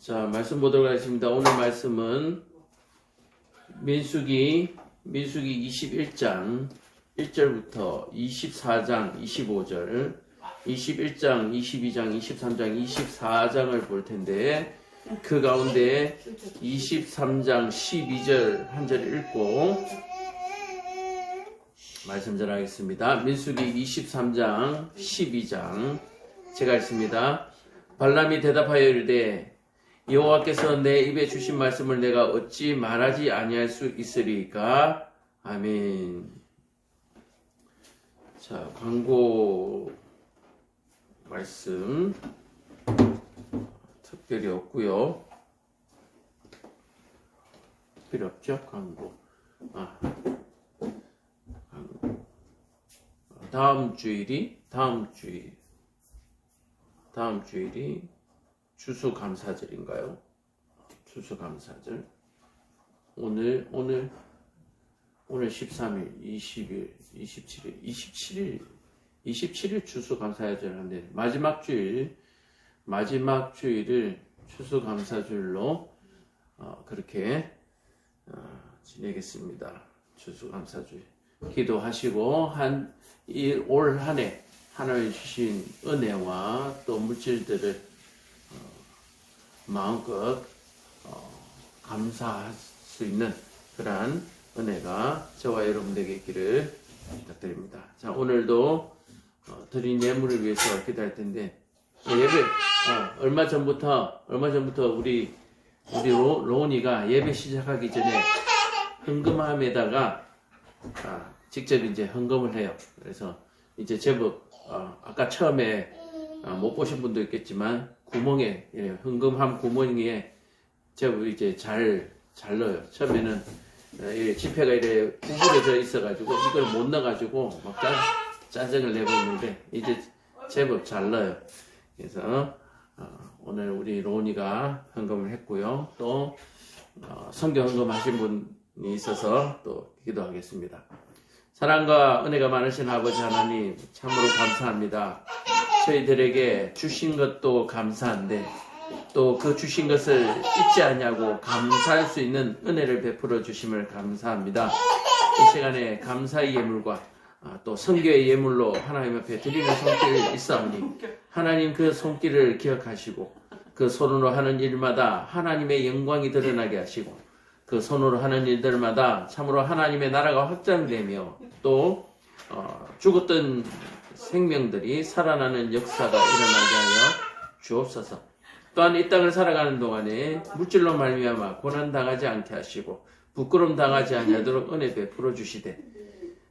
자, 말씀 보도록 하겠습니다. 오늘 말씀은 민수기 21장 1절부터 24장 25절, 21장, 22장, 23장, 24장을 볼 텐데 그 가운데 23장 12절 한 절 읽고 말씀 전하겠습니다. 민수기 23장 12장 제가 읽습니다. 발람이 대답하여 이르되 여호와께서 내 입에 주신 말씀을 내가 어찌 말하지 아니할 수 있으리까? 아멘. 자, 광고 말씀 특별히 없고요. 필요 없죠? 광고. 다음 주일이 추수감사절인가요? 추수감사절. 오늘 13일, 20일, 27일 추수감사절 한데 마지막 주일을 추수감사절로 그렇게 지내겠습니다. 추수감사절. 기도하시고 올 한 해 하나님 주신 은혜와 또 물질들을 마음껏 감사할 수 있는 그러한 은혜가 저와 여러분에게 있기를 부탁드립니다. 자, 오늘도 드린 예물을 위해서 기도할 텐데 얼마 전부터 우리 로운이가 예배 시작하기 전에 헌금함에다가 직접 이제 헌금을 해요. 그래서 이제 제법 아까 처음에 못 보신 분도 있겠지만 구멍에 헌금함 구멍에 제법 이제 잘 넣어요. 처음에는 지폐가 이래 구부러져 있어가지고 이걸 못 넣어가지고 막 짜증을 내고 있는데 이제 제법 잘 넣어요. 그래서 오늘 우리 로운이가 헌금을 했고요. 또 성경 헌금 하신 분이 있어서 또 기도하겠습니다. 사랑과 은혜가 많으신 아버지 하나님 참으로 감사합니다. 저희들에게 주신 것도 감사한데 또 그 주신 것을 잊지 않냐고 감사할 수 있는 은혜를 베풀어 주심을 감사합니다. 이 시간에 감사의 예물과 또 선교의 예물로 하나님 앞에 드리는 손길이 있사오니 하나님 그 손길을 기억하시고 그 손으로 하는 일마다 하나님의 영광이 드러나게 하시고 그 손으로 하는 일들마다 참으로 하나님의 나라가 확장되며 또 죽었던 생명들이 살아나는 역사가 일어나게 하여 주옵소서. 또한 이 땅을 살아가는 동안에 물질로 말미암아 고난 당하지 않게 하시고 부끄럼 당하지 아니하도록 은혜 베풀어 주시되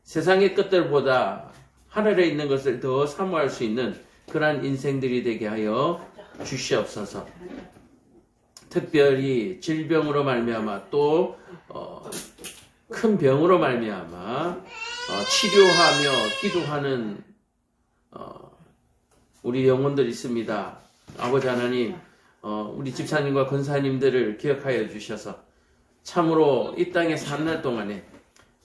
세상의 것들보다 하늘에 있는 것을 더 사모할 수 있는 그러한 인생들이 되게 하여 주시옵소서. 특별히 질병으로 말미암아 또 큰 병으로 말미암아 치료하며 기도하는 우리 영혼들이 있습니다. 아버지 하나님, 우리 집사님과 권사님들을 기억하여 주셔서 참으로 이 땅에 사는 날 동안에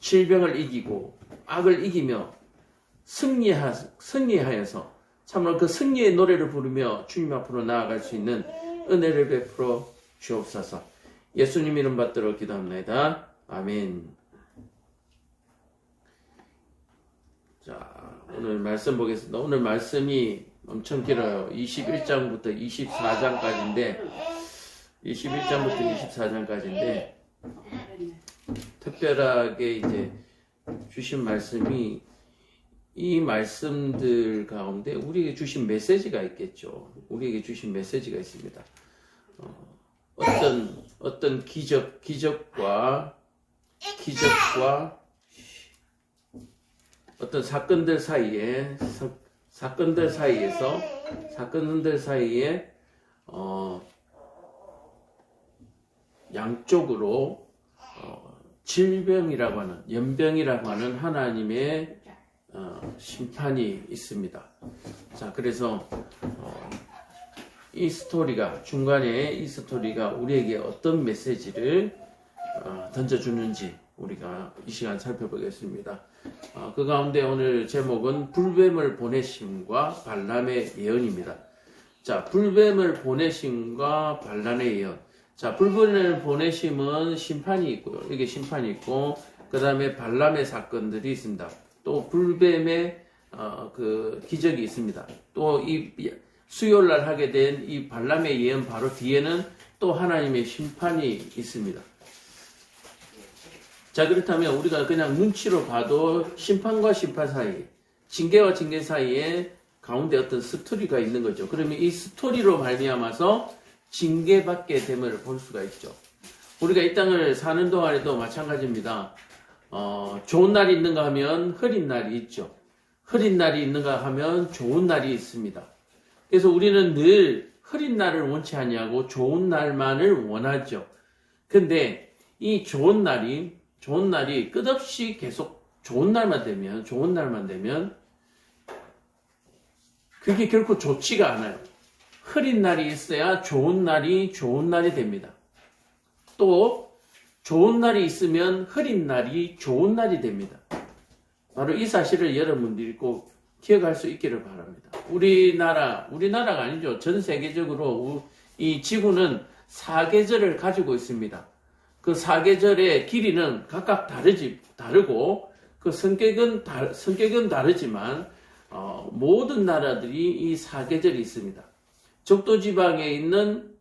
질병을 이기고 악을 이기며 승리하여서 참으로 그 승리의 노래를 부르며 주님 앞으로 나아갈 수 있는 은혜를 베풀어 주옵소서. 예수님 이름 받들어 기도합니다. 아멘. 자, 오늘 말씀 보겠습니다. 오늘 말씀이 엄청 길어요. 21장부터 24장까지인데 21장부터 24장까지인데 특별하게 이제 주신 말씀이 이 말씀들 가운데 우리에게 주신 메시지가 있겠죠. 우리에게 주신 메시지가 있습니다. 어떤 기적과 어떤 사건들 사이에 양쪽으로 질병이라고 하는 연병이라고 하는 하나님의 심판이 있습니다. 자, 그래서 이 스토리가 중간에 이 스토리가 우리에게 어떤 메시지를 던져주는지 우리가 이 시간 살펴보겠습니다. 그 가운데 오늘 제목은 불뱀을 보내심과 발람의 예언입니다. 자, 불뱀을 보내심과 반란의 예언. 자, 불뱀을 보내심은 심판이 있고요. 이게 심판이 있고, 그 다음에 반란의 사건들이 있습니다. 또 불뱀의 그 기적이 있습니다. 또 이 수요일날 하게 된 이 발람의 예언 바로 뒤에는 또 하나님의 심판이 있습니다. 자, 그렇다면 우리가 그냥 눈치로 봐도 심판과 심판 사이, 징계와 징계 사이에 가운데 어떤 스토리가 있는 거죠. 그러면 이 스토리로 말미암아서 징계받게 됨을 볼 수가 있죠. 우리가 이 땅을 사는 동안에도 마찬가지입니다. 좋은 날이 있는가 하면 흐린 날이 있죠. 흐린 날이 있는가 하면 좋은 날이 있습니다. 그래서 우리는 늘 흐린 날을 원치 아니하고 좋은 날만을 원하죠. 근데 이 좋은 날이 끝없이 계속 좋은 날만 되면 그게 결코 좋지가 않아요. 흐린 날이 있어야 좋은 날이 됩니다. 또 좋은 날이 있으면 흐린 날이 좋은 날이 됩니다. 바로 이 사실을 여러분들이 꼭 기억할 수 있기를 바랍니다. 우리나라가 아니죠. 전 세계적으로 이 지구는 사계절을 가지고 있습니다. 그 사계절의 길이는 각각 다르고 그 성격은 다르지만 모든 나라들이 이 사계절이 있습니다. 적도지방에 있는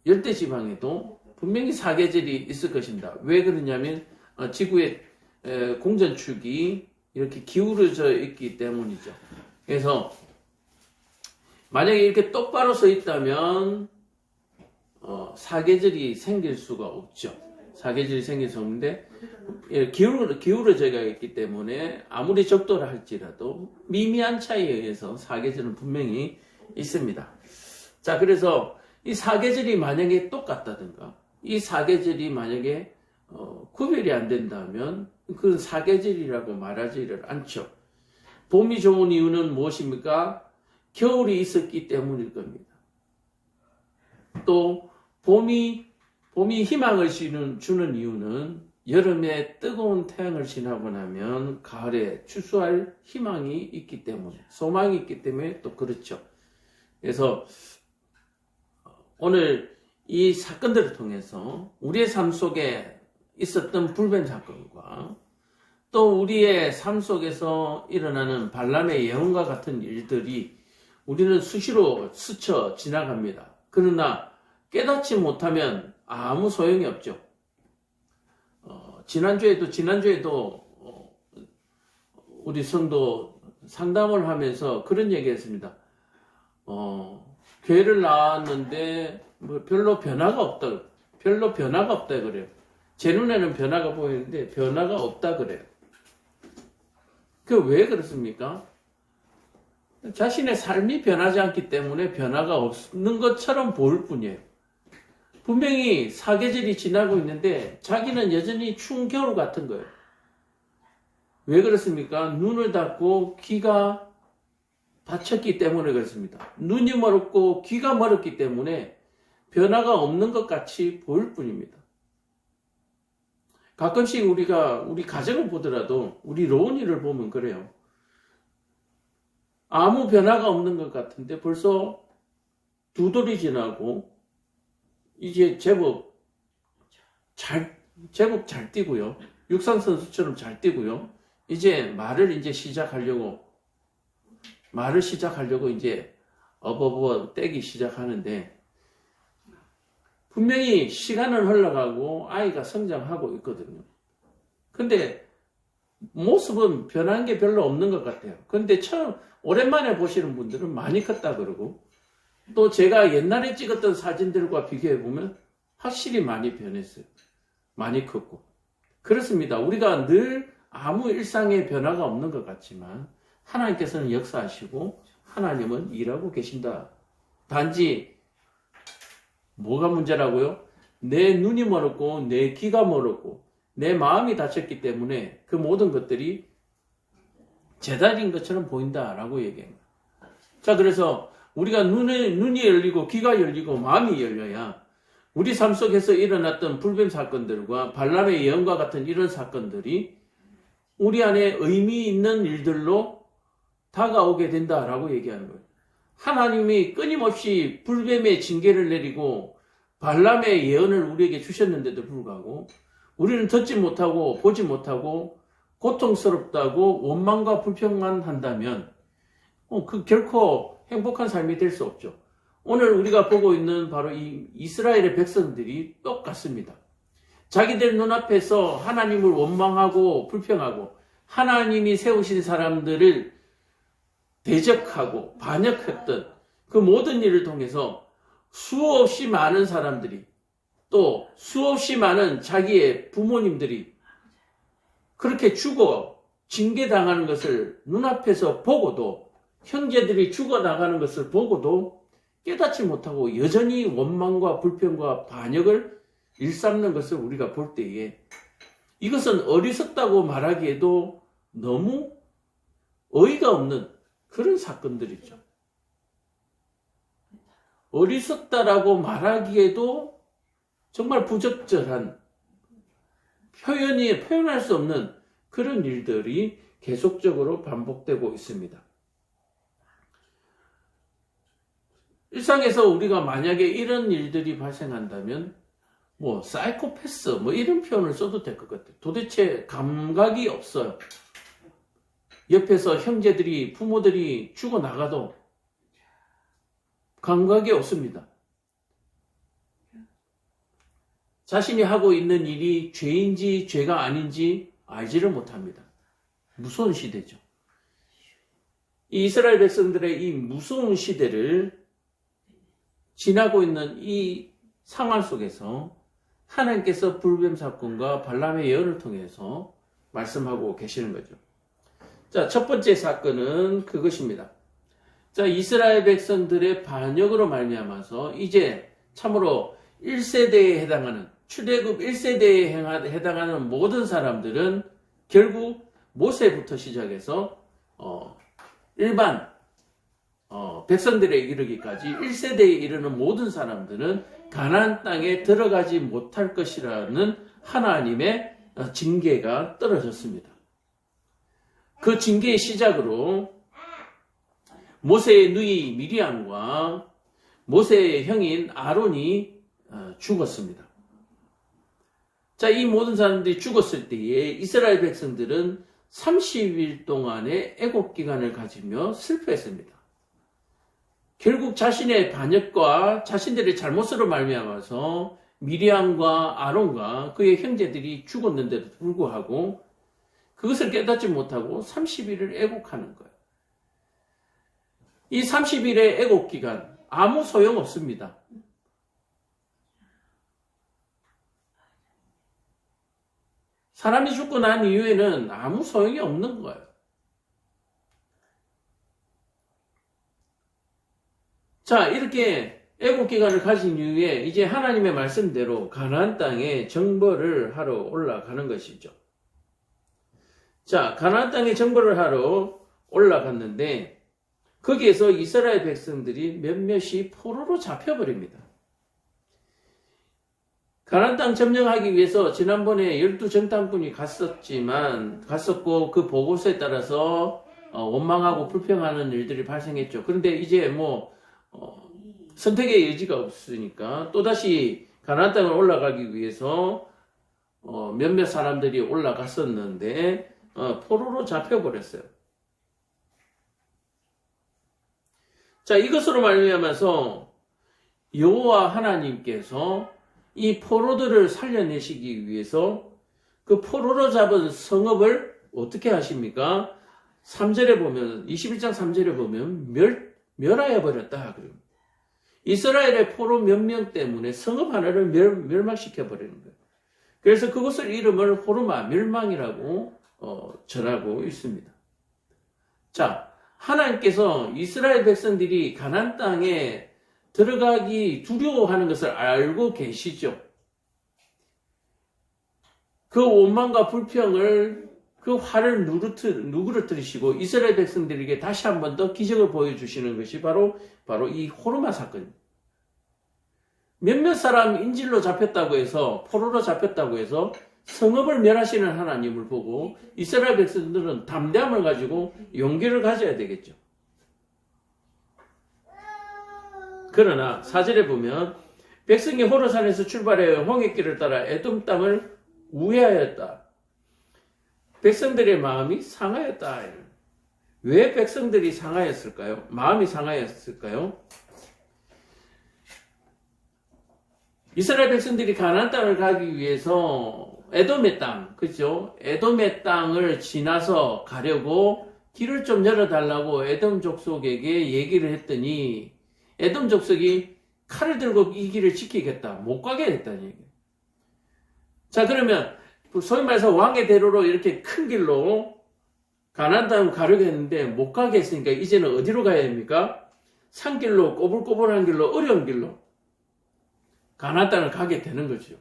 열대지방에도 분명히 사계절이 있을 것입니다. 왜 그러냐면 지구의 공전축이 이렇게 기울어져 있기 때문이죠. 그래서 만약에 이렇게 똑바로 서 있다면 사계절이 생길 수가 없죠. 사계절이 생길 수 없는데 기울어져 있기 때문에 아무리 적도를 할지라도 미미한 차이에 의해서 사계절은 분명히 있습니다. 자, 그래서 이 사계절이 만약에 똑같다든가 이 사계절이 만약에 구별이 안 된다면 그건 사계절이라고 말하지를 않죠. 봄이 좋은 이유는 무엇입니까? 겨울이 있었기 때문일 겁니다. 또 봄이 희망을 주는 이유는 여름에 뜨거운 태양을 지나고 나면 가을에 추수할 희망이 있기 때문에, 소망이 있기 때문에 또 그렇죠. 그래서 오늘 이 사건들을 통해서 우리의 삶 속에 있었던 불뱀 사건과 또 우리의 삶 속에서 일어나는 발람의 예언과 같은 일들이 우리는 수시로 스쳐 지나갑니다. 그러나 깨닫지 못하면 아무 소용이 없죠. 지난주에도 우리 성도 상담을 하면서 그런 얘기 했습니다. 교회를 나왔는데 별로 변화가 없다 그래요. 제 눈에는 변화가 보이는데 변화가 없다 그래요. 그 왜 그렇습니까? 자신의 삶이 변하지 않기 때문에 변화가 없는 것처럼 보일 뿐이에요. 분명히 사계절이 지나고 있는데 자기는 여전히 추운 겨울 같은 거예요. 왜 그렇습니까? 눈을 닫고 귀가 닫혔기 때문에 그렇습니다. 눈이 멀었고 귀가 멀었기 때문에 변화가 없는 것 같이 보일 뿐입니다. 가끔씩 우리 가정을 보더라도 우리 로운이를 보면 그래요. 아무 변화가 없는 것 같은데 벌써 2돌이 지나고 이제 제법 잘 뛰고요. 육상 선수처럼 잘 뛰고요. 이제 말을 시작하려고 이제 어버버 떼기 시작하는데 분명히 시간은 흘러가고 아이가 성장하고 있거든요. 근데 모습은 변한 게 별로 없는 것 같아요. 근데 오랜만에 보시는 분들은 많이 컸다 그러고 또 제가 옛날에 찍었던 사진들과 비교해 보면 확실히 많이 변했어요. 많이 컸고. 그렇습니다. 우리가 늘 아무 일상의 변화가 없는 것 같지만 하나님께서는 역사하시고 하나님은 일하고 계신다. 단지 뭐가 문제라고요? 내 눈이 멀었고 내 귀가 멀었고 내 마음이 닫혔기 때문에 그 모든 것들이 제자리인 것처럼 보인다라고 얘기합니다. 자, 그래서 우리가 눈이 열리고 귀가 열리고 마음이 열려야 우리 삶 속에서 일어났던 불뱀 사건들과 발람의 예언과 같은 이런 사건들이 우리 안에 의미 있는 일들로 다가오게 된다라고 얘기하는 거예요. 하나님이 끊임없이 불뱀의 징계를 내리고 발람의 예언을 우리에게 주셨는데도 불구하고 우리는 듣지 못하고 보지 못하고 고통스럽다고 원망과 불평만 한다면 그 결코 행복한 삶이 될 수 없죠. 오늘 우리가 보고 있는 바로 이 이스라엘의 백성들이 똑같습니다. 자기들 눈앞에서 하나님을 원망하고 불평하고 하나님이 세우신 사람들을 대적하고 반역했던 그 모든 일을 통해서 수없이 많은 사람들이 또 수없이 많은 자기의 부모님들이 그렇게 죽어 징계당하는 것을 눈앞에서 보고도 형제들이 죽어나가는 것을 보고도 깨닫지 못하고 여전히 원망과 불평과 반역을 일삼는 것을 우리가 볼 때에 이것은 어리석다고 말하기에도 너무 어이가 없는 그런 사건들이죠. 어리석다라고 말하기에도 정말 부적절한 표현할 수 없는 그런 일들이 계속적으로 반복되고 있습니다. 일상에서 우리가 만약에 이런 일들이 발생한다면 사이코패스 이런 표현을 써도 될 것 같아요. 도대체 감각이 없어요. 옆에서 형제들이 부모들이 죽어나가도 감각이 없습니다. 자신이 하고 있는 일이 죄인지 죄가 아닌지 알지를 못합니다. 무서운 시대죠. 이 이스라엘 백성들의 이 무서운 시대를 지나고 있는 이 상황 속에서 하나님께서 불뱀 사건과 발람의 예언을 통해서 말씀하고 계시는 거죠. 자, 첫 번째 사건은 그것입니다. 자, 이스라엘 백성들의 반역으로 말미암아서 이제 참으로 1세대에 해당하는 출애굽 1세대에 해당하는 모든 사람들은 결국 모세부터 시작해서 일반 백성들에 이르기까지 1세대에 이르는 모든 사람들은 가나안 땅에 들어가지 못할 것이라는 하나님의 징계가 떨어졌습니다. 그 징계의 시작으로 모세의 누이 미리암과 모세의 형인 아론이 죽었습니다. 자, 이 모든 사람들이 죽었을 때에 이스라엘 백성들은 30일 동안의 애곡 기간을 가지며 슬퍼했습니다. 결국 자신의 반역과 자신들의 잘못으로 말미암아서 미리암과 아론과 그의 형제들이 죽었는데도 불구하고 그것을 깨닫지 못하고 30일을 애곡하는 거예요. 이 30일의 애곡 기간 아무 소용 없습니다. 사람이 죽고 난 이후에는 아무 소용이 없는 거예요. 자, 이렇게 애국 기간을 가진 이후에 이제 하나님의 말씀대로 가나안 땅에 정벌을 하러 올라가는 것이죠. 자, 가나안 땅에 정벌을 하러 올라갔는데 거기에서 이스라엘 백성들이 몇몇이 포로로 잡혀버립니다. 가나안 땅 점령하기 위해서 지난번에 12정탐꾼이 갔었고 그 보고서에 따라서 원망하고 불평하는 일들이 발생했죠. 그런데 이제 선택의 여지가 없으니까 또다시 가나안 땅을 올라가기 위해서 몇몇 사람들이 올라갔었는데 포로로 잡혀버렸어요. 자, 이것으로 말미암아서 여호와 하나님께서 이 포로들을 살려내시기 위해서 그 포로로 잡은 성읍을 어떻게 하십니까? 3절에 보면 21장 3절에 보면 멸하여 버렸다. 이스라엘의 포로 몇 명 때문에 성읍 하나를 멸망시켜 버리는 거예요. 그래서 그것을 이름을 호르마 멸망이라고 전하고 있습니다. 자, 하나님께서 이스라엘 백성들이 가나안 땅에 들어가기 두려워하는 것을 알고 계시죠. 그 원망과 불평을 그 화를 누그러뜨리시고 이스라엘 백성들에게 다시 한 번 더 기적을 보여주시는 것이 바로 이 호르마 사건입니다. 몇몇 사람 인질로 잡혔다고 해서 포로로 잡혔다고 해서 성읍을 멸하시는 하나님을 보고 이스라엘 백성들은 담대함을 가지고 용기를 가져야 되겠죠. 그러나 4절에 보면 백성이 호르산에서 출발하여 홍해길을 따라 에돔 땅을 우회하였다. 백성들의 마음이 상하였다. 왜 백성들이 상하였을까요? 마음이 상하였을까요? 이스라엘 백성들이 가나안 땅을 가기 위해서 에돔의 땅, 그죠? 에돔의 땅을 지나서 가려고 길을 좀 열어달라고 에돔 족속에게 얘기를 했더니 에돔 족속이 칼을 들고 이 길을 지키겠다. 못 가게 했다는 얘기예요. 자, 그러면 소위 말해서 왕의 대로로 이렇게 큰 길로 가나안 땅을 가려고 했는데 못 가게 했으니까 이제는 어디로 가야 됩니까? 산길로, 꼬불꼬불한 길로, 어려운 길로 가나안 땅을 가게 되는 거죠.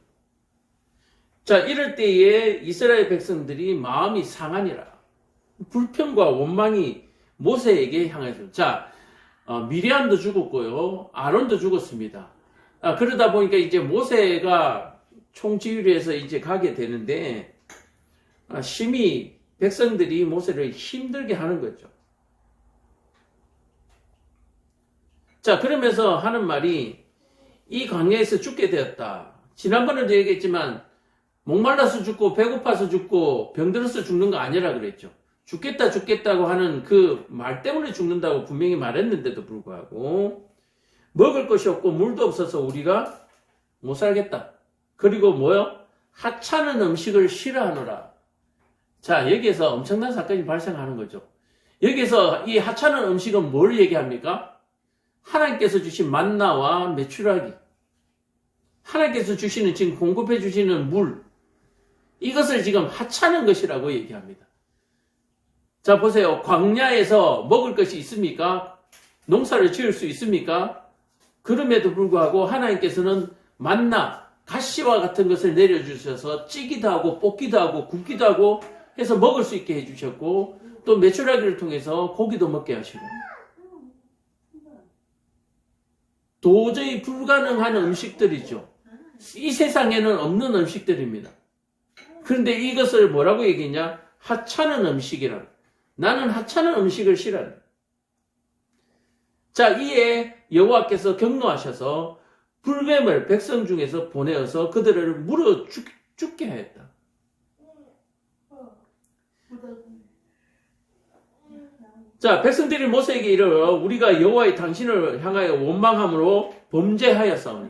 자, 이럴 때에 이스라엘 백성들이 마음이 상하니라. 불평과 원망이 모세에게 향해서. 자, 미리암도 죽었고요. 아론도 죽었습니다. 그러다 보니까 이제 모세가 총지휘를 이제 가게 되는데, 심히 백성들이 모세를 힘들게 하는 거죠. 자, 그러면서 하는 말이 이 광야에서 죽게 되었다. 지난번에도 얘기했지만 목말라서 죽고 배고파서 죽고 병들어서 죽는 거 아니라 그랬죠. 죽겠다고 하는 그 말 때문에 죽는다고 분명히 말했는데도 불구하고 먹을 것이 없고 물도 없어서 우리가 못 살겠다. 그리고 뭐요? 하찮은 음식을 싫어하노라. 자, 여기에서 엄청난 사건이 발생하는 거죠. 여기에서 이 하찮은 음식은 뭘 얘기합니까? 하나님께서 주신 만나와 메추라기, 하나님께서 주시는 지금 공급해 주시는 물, 이것을 지금 하찮은 것이라고 얘기합니다. 자, 보세요. 광야에서 먹을 것이 있습니까? 농사를 지을 수 있습니까? 그럼에도 불구하고 하나님께서는 만나, 가시와 같은 것을 내려주셔서 찌기도 하고 볶기도 하고 굽기도 하고 해서 먹을 수 있게 해주셨고, 또 메추라기를 통해서 고기도 먹게 하시고, 도저히 불가능한 음식들이죠. 이 세상에는 없는 음식들입니다. 그런데 이것을 뭐라고 얘기했냐? 하찮은 음식이라. 나는 하찮은 음식을 싫어한다. 자, 이에 여호와께서 경노하셔서 불뱀을 백성 중에서 보내어서 그들을 물어 죽게 하였다. 자, 백성들이 모세에게 이르러 우리가 여호와의 당신을 향하여 원망함으로 범죄하였사오니.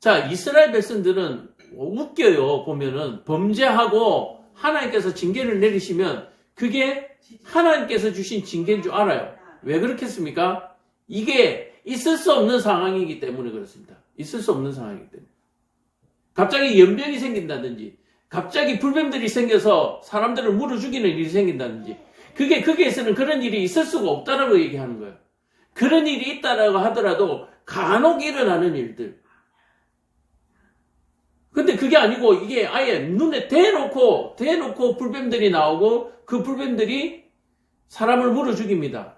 자, 이스라엘 백성들은 웃겨요. 보면은 범죄하고 하나님께서 징계를 내리시면 그게 하나님께서 주신 징계인 줄 알아요. 왜 그렇겠습니까? 이게 있을 수 없는 상황이기 때문에 그렇습니다. 있을 수 없는 상황이기 때문에. 갑자기 연병이 생긴다든지, 갑자기 불뱀들이 생겨서 사람들을 물어 죽이는 일이 생긴다든지, 거기에서는 그런 일이 있을 수가 없다라고 얘기하는 거예요. 그런 일이 있다라고 하더라도 간혹 일어나는 일들. 근데 그게 아니고 이게 아예 눈에 대놓고 불뱀들이 나오고 그 불뱀들이 사람을 물어 죽입니다.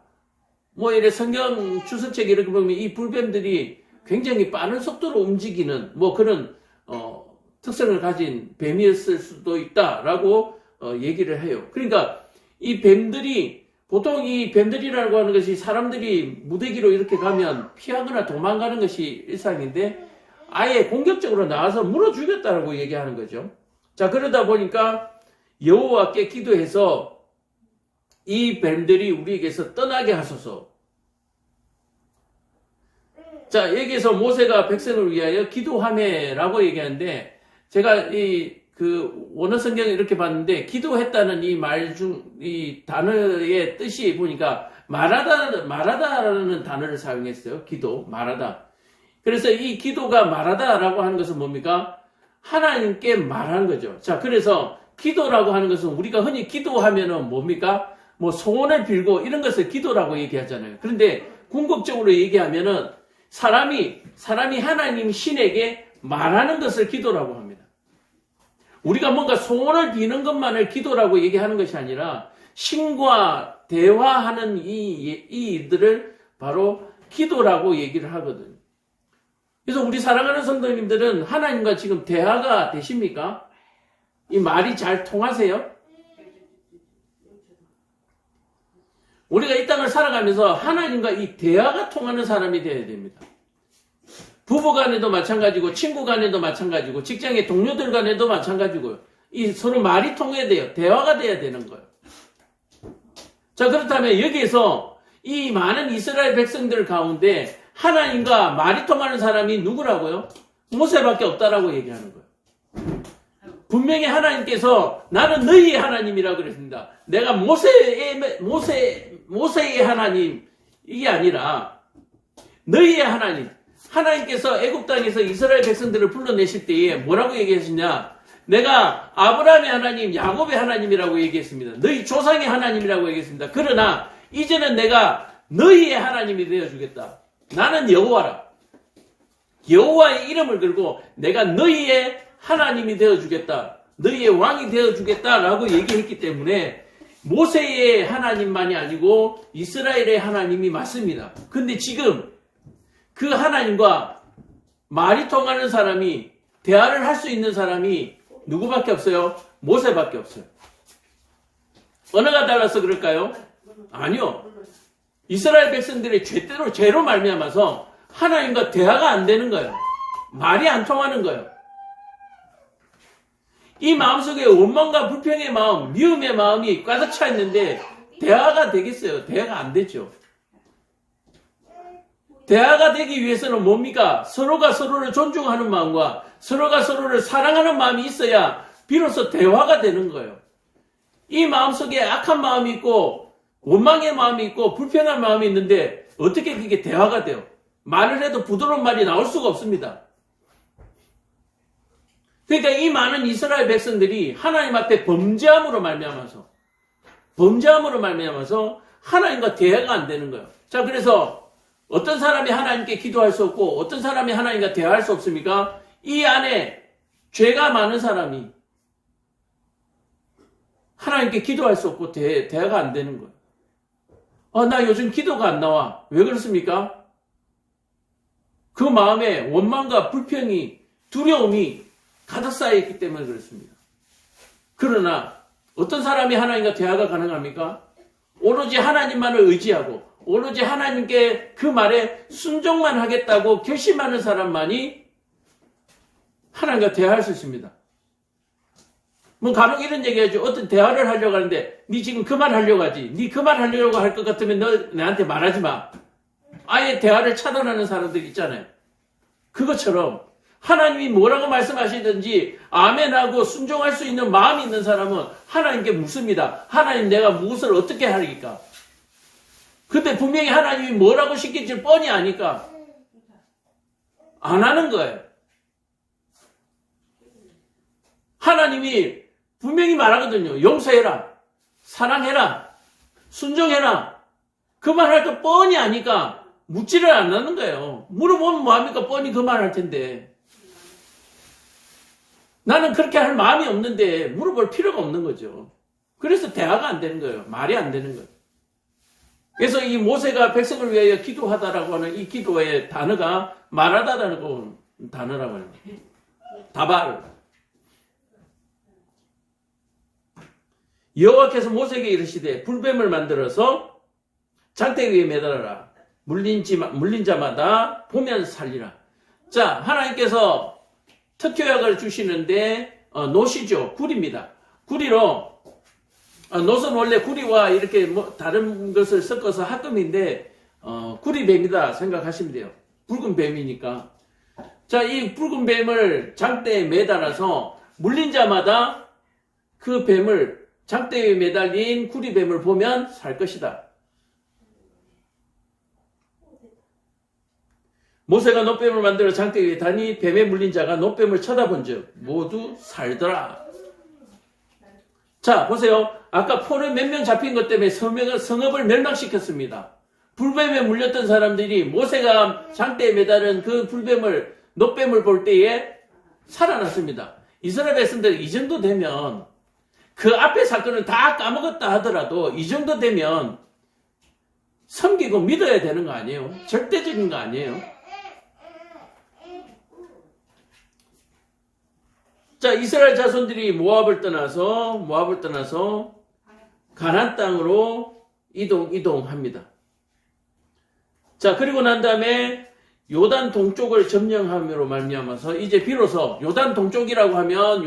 뭐 이래 성경 주석책 이렇게 보면 이 불뱀들이 굉장히 빠른 속도로 움직이는 뭐 그런 특성을 가진 뱀이었을 수도 있다라고 얘기를 해요. 그러니까 이 뱀들이 보통 이 뱀들이라고 하는 것이 사람들이 무대기로 이렇게 가면 피하거나 도망가는 것이 일상인데 아예 공격적으로 나와서 물어 죽였다라고 얘기하는 거죠. 자, 그러다 보니까 여호와께 기도해서 이 뱀들이 우리에게서 떠나게 하소서. 자, 여기에서 모세가 백성을 위하여 기도하매라고 얘기하는데 제가 원어 성경을 이렇게 봤는데 기도했다는 이 말 이 단어의 뜻이 보니까 말하다라는 단어를 사용했어요. 기도, 말하다. 그래서 이 기도가 말하다라고 하는 것은 뭡니까? 하나님께 말하는 거죠. 자, 그래서 기도라고 하는 것은 우리가 흔히 기도하면은 뭡니까? 뭐 소원을 빌고 이런 것을 기도라고 얘기하잖아요. 그런데 궁극적으로 얘기하면은 사람이 하나님 신에게 말하는 것을 기도라고 합니다. 우리가 뭔가 소원을 비는 것만을 기도라고 얘기하는 것이 아니라 신과 대화하는 이 일들을 바로 기도라고 얘기를 하거든요. 그래서 우리 사랑하는 성도님들은 하나님과 지금 대화가 되십니까? 이 말이 잘 통하세요? 우리가 이 땅을 살아가면서 하나님과 이 대화가 통하는 사람이 되어야 됩니다. 부부 간에도 마찬가지고, 친구 간에도 마찬가지고, 직장의 동료들 간에도 마찬가지고요. 이 서로 말이 통해야 돼요. 대화가 돼야 되는 거예요. 자, 그렇다면 여기에서 이 많은 이스라엘 백성들 가운데 하나님과 말이 통하는 사람이 누구라고요? 모세밖에 없다라고 얘기하는 거예요. 분명히 하나님께서 나는 너희의 하나님이라고 그랬습니다. 내가 모세의 하나님, 이게 아니라 너희의 하나님. 하나님께서 애굽 땅에서 이스라엘 백성들을 불러내실 때에 뭐라고 얘기하시냐? 내가 아브라함의 하나님, 야곱의 하나님이라고 얘기했습니다. 너희 조상의 하나님이라고 얘기했습니다. 그러나 이제는 내가 너희의 하나님이 되어주겠다. 나는 여호와라. 여호와의 이름을 걸고 내가 너희의 하나님이 되어주겠다. 너희의 왕이 되어주겠다라고 얘기했기 때문에 모세의 하나님만이 아니고 이스라엘의 하나님이 맞습니다. 근데 지금 그 하나님과 말이 통하는 사람이, 대화를 할 수 있는 사람이 누구밖에 없어요? 모세밖에 없어요. 언어가 달라서 그럴까요? 아니요. 이스라엘 백성들의 죄로 말미암아서 하나님과 대화가 안 되는 거예요. 말이 안 통하는 거예요. 이 마음속에 원망과 불평의 마음, 미움의 마음이 가득 차 있는데 대화가 되겠어요? 대화가 안 되죠. 대화가 되기 위해서는 뭡니까? 서로가 서로를 존중하는 마음과 서로가 서로를 사랑하는 마음이 있어야 비로소 대화가 되는 거예요. 이 마음속에 악한 마음이 있고 원망의 마음이 있고 불편한 마음이 있는데 어떻게 그게 대화가 돼요? 말을 해도 부드러운 말이 나올 수가 없습니다. 그러니까 이 많은 이스라엘 백성들이 하나님 앞에 범죄함으로 말미암아서 하나님과 대화가 안 되는 거예요. 자, 그래서 어떤 사람이 하나님께 기도할 수 없고 어떤 사람이 하나님과 대화할 수 없습니까? 이 안에 죄가 많은 사람이 하나님께 기도할 수 없고 대화가 안 되는 거예요. 나 요즘 기도가 안 나와. 왜 그렇습니까? 그 마음에 원망과 불평이, 두려움이 가득 쌓여있기 때문에 그렇습니다. 그러나 어떤 사람이 하나님과 대화가 가능합니까? 오로지 하나님만을 의지하고 오로지 하나님께 그 말에 순종만 하겠다고 결심하는 사람만이 하나님과 대화할 수 있습니다. 뭐 간혹 이런 얘기하죠. 어떤 대화를 하려고 하는데 니 지금 그 말 하려고 하지. 니 그 말 하려고 할 것 같으면 너 나한테 말하지 마. 아예 대화를 차단하는 사람들 있잖아요. 그것처럼 하나님이 뭐라고 말씀하시든지 아멘하고 순종할 수 있는 마음이 있는 사람은 하나님께 묻습니다. 하나님, 내가 무엇을 어떻게 하리까? 근데 분명히 하나님이 뭐라고 시킬지 뻔히 아니까 안 하는 거예요. 하나님이 분명히 말하거든요. 용서해라, 사랑해라, 순종해라. 그 말 할 거 뻔히 아니까 묻지를 안 하는 거예요. 물어보면 뭐합니까? 뻔히 그 말 할 텐데. 나는 그렇게 할 마음이 없는데 물어볼 필요가 없는 거죠. 그래서 대화가 안 되는 거예요. 말이 안 되는 거예요. 그래서 이 모세가 백성을 위하여 기도하다라고 하는 이 기도의 단어가 말하다라는 단어라고 하는 거예요. 다발. 여호와께서 모세에게 이르시되 불뱀을 만들어서 장대 위에 매달아라. 물린 자마다 보면 살리라. 자, 하나님께서 특효약을 주시는데 노시죠. 구리입니다. 구리로 노선 원래 구리와 이렇게 다른 것을 섞어서 합금인데 구리뱀이다 생각하시면 돼요. 붉은 뱀이니까. 자, 이 붉은 뱀을 장대에 매달아서 물린 자마다 그 뱀을 장대에 매달린 구리뱀을 보면 살 것이다. 모세가 놋뱀을 만들어 장대 위에 다니 뱀에 물린 자가 놋뱀을 쳐다본 즉 모두 살더라. 자, 보세요. 아까 폰에 몇 명 잡힌 것 때문에 성읍을 멸망시켰습니다. 불뱀에 물렸던 사람들이 모세가 장대에 매달은 그 불뱀을, 놋뱀을 볼 때에 살아났습니다. 이스라엘 백성들 이 정도 되면 그 앞에 사건을 다 까먹었다 하더라도 이 정도 되면 섬기고 믿어야 되는 거 아니에요? 절대적인 거 아니에요? 자, 이스라엘 자손들이 모압을 떠나서 가나안 땅으로 이동합니다. 자, 그리고 난 다음에 요단 동쪽을 점령함으로 말미암아서 이제 비로소 요단 동쪽이라고 하면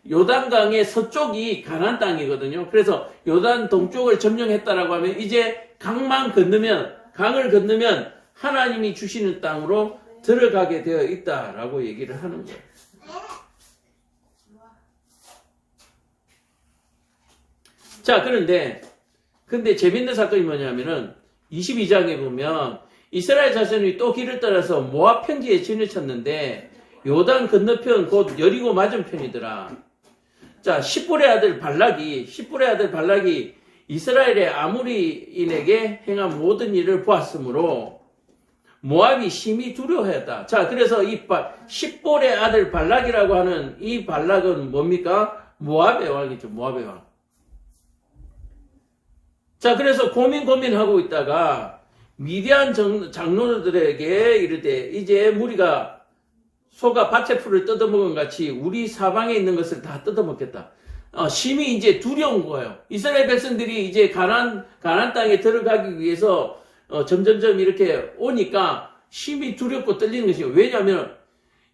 요단강의 서쪽이 가나안 땅이거든요. 그래서 요단 동쪽을 점령했다라고 하면 이제 강을 건너면 하나님이 주시는 땅으로 들어가게 되어 있다라고 얘기를 하는 거예요. 자, 근데 재밌는 사건이 뭐냐면은 22장에 보면 이스라엘 자손이 또 길을 따라서 모압 평지에 진을 쳤는데 요단 건너편 곧 여리고 맞은편이더라. 자, 십볼의 아들 발락이 이스라엘의 아모리인에게 행한 모든 일을 보았으므로 모압이 심히 두려워했다. 자, 그래서 이 십볼의 아들 발락이라고 하는 이 발락은 뭡니까? 모압의 왕이죠. 모압의 왕. 자, 그래서 고민하고 있다가 미디안 장로들에게 이르되 이제 무리가 소가 밭의 풀을 뜯어먹은 같이 우리 사방에 있는 것을 다 뜯어먹겠다. 심히 이제 두려운 거예요. 이스라엘 백성들이 이제 가나안 땅에 들어가기 위해서 점점점 이렇게 오니까 심히 두렵고 떨리는 것이에요. 왜냐하면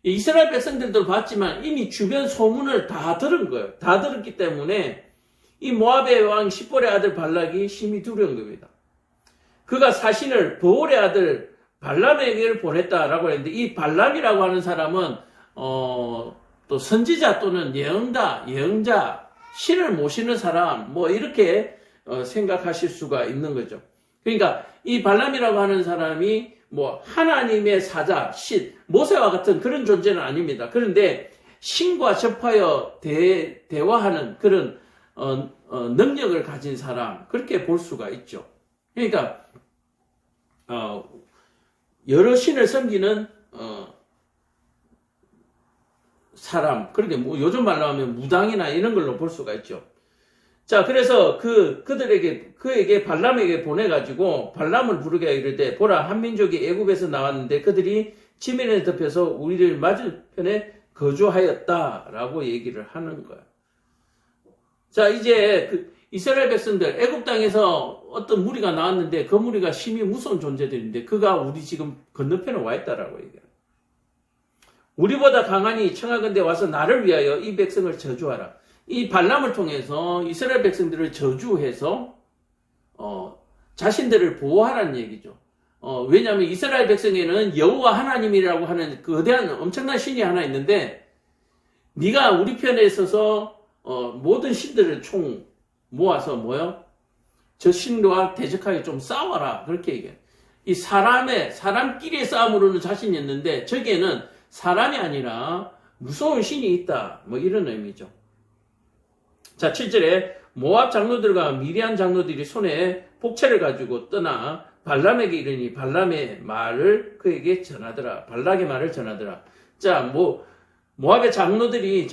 이스라엘 백성들도 봤지만 이미 주변 소문을 다 들은 거예요. 다 들었기 때문에 이 모압의 왕 십볼의 아들 발락이 심히 두려운 겁니다. 그가 사신을 보올의 아들 발람에게 보냈다라고 했는데 이 발람이라고 하는 사람은 또 선지자 또는 예언자, 신을 모시는 사람 뭐 이렇게 생각하실 수가 있는 거죠. 그러니까 이 발람이라고 하는 사람이 뭐 하나님의 사자, 신, 모세와 같은 그런 존재는 아닙니다. 그런데 신과 접하여 대화하는 그런 능력을 가진 사람 그렇게 볼 수가 있죠. 그러니까 여러 신을 섬기는 사람, 그렇게 뭐 요즘 말로 하면 무당이나 이런 걸로 볼 수가 있죠. 자, 그래서 그에게 발람에게 보내가지고 발람을 부르게 이르되 보라 한 민족이 애굽에서 나왔는데 그들이 지면에 덮여서 우리를 맞은편에 거주하였다라고 얘기를 하는 거야. 자, 이제 이스라엘 백성들 애굽 땅에서 어떤 무리가 나왔는데 그 무리가 심히 무서운 존재들인데 그가 우리 지금 건너편에 와 있다라고 얘기해요. 우리보다 강하니 청하건대 와서 나를 위하여 이 백성을 저주하라. 이 발람을 통해서 이스라엘 백성들을 저주해서 자신들을 보호하라는 얘기죠. 왜냐하면 이스라엘 백성에는 여호와 하나님이라고 하는 거대한 엄청난 신이 하나 있는데 네가 우리 편에 있어서 모든 신들을 총 모아서 저 신과 대적하게 좀 싸워라. 그렇게 얘기해요. 이 사람끼리의 싸움으로는 자신이 있는데 저기에는 사람이 아니라 무서운 신이 있다. 뭐 이런 의미죠. 자, 7절에 모압 장로들과 미디안 장로들이 손에 복채를 가지고 떠나 발람에게 이르니 발람의 말을 그에게 전하더라. 발락의 말을 전하더라. 자, 모압의 장로들이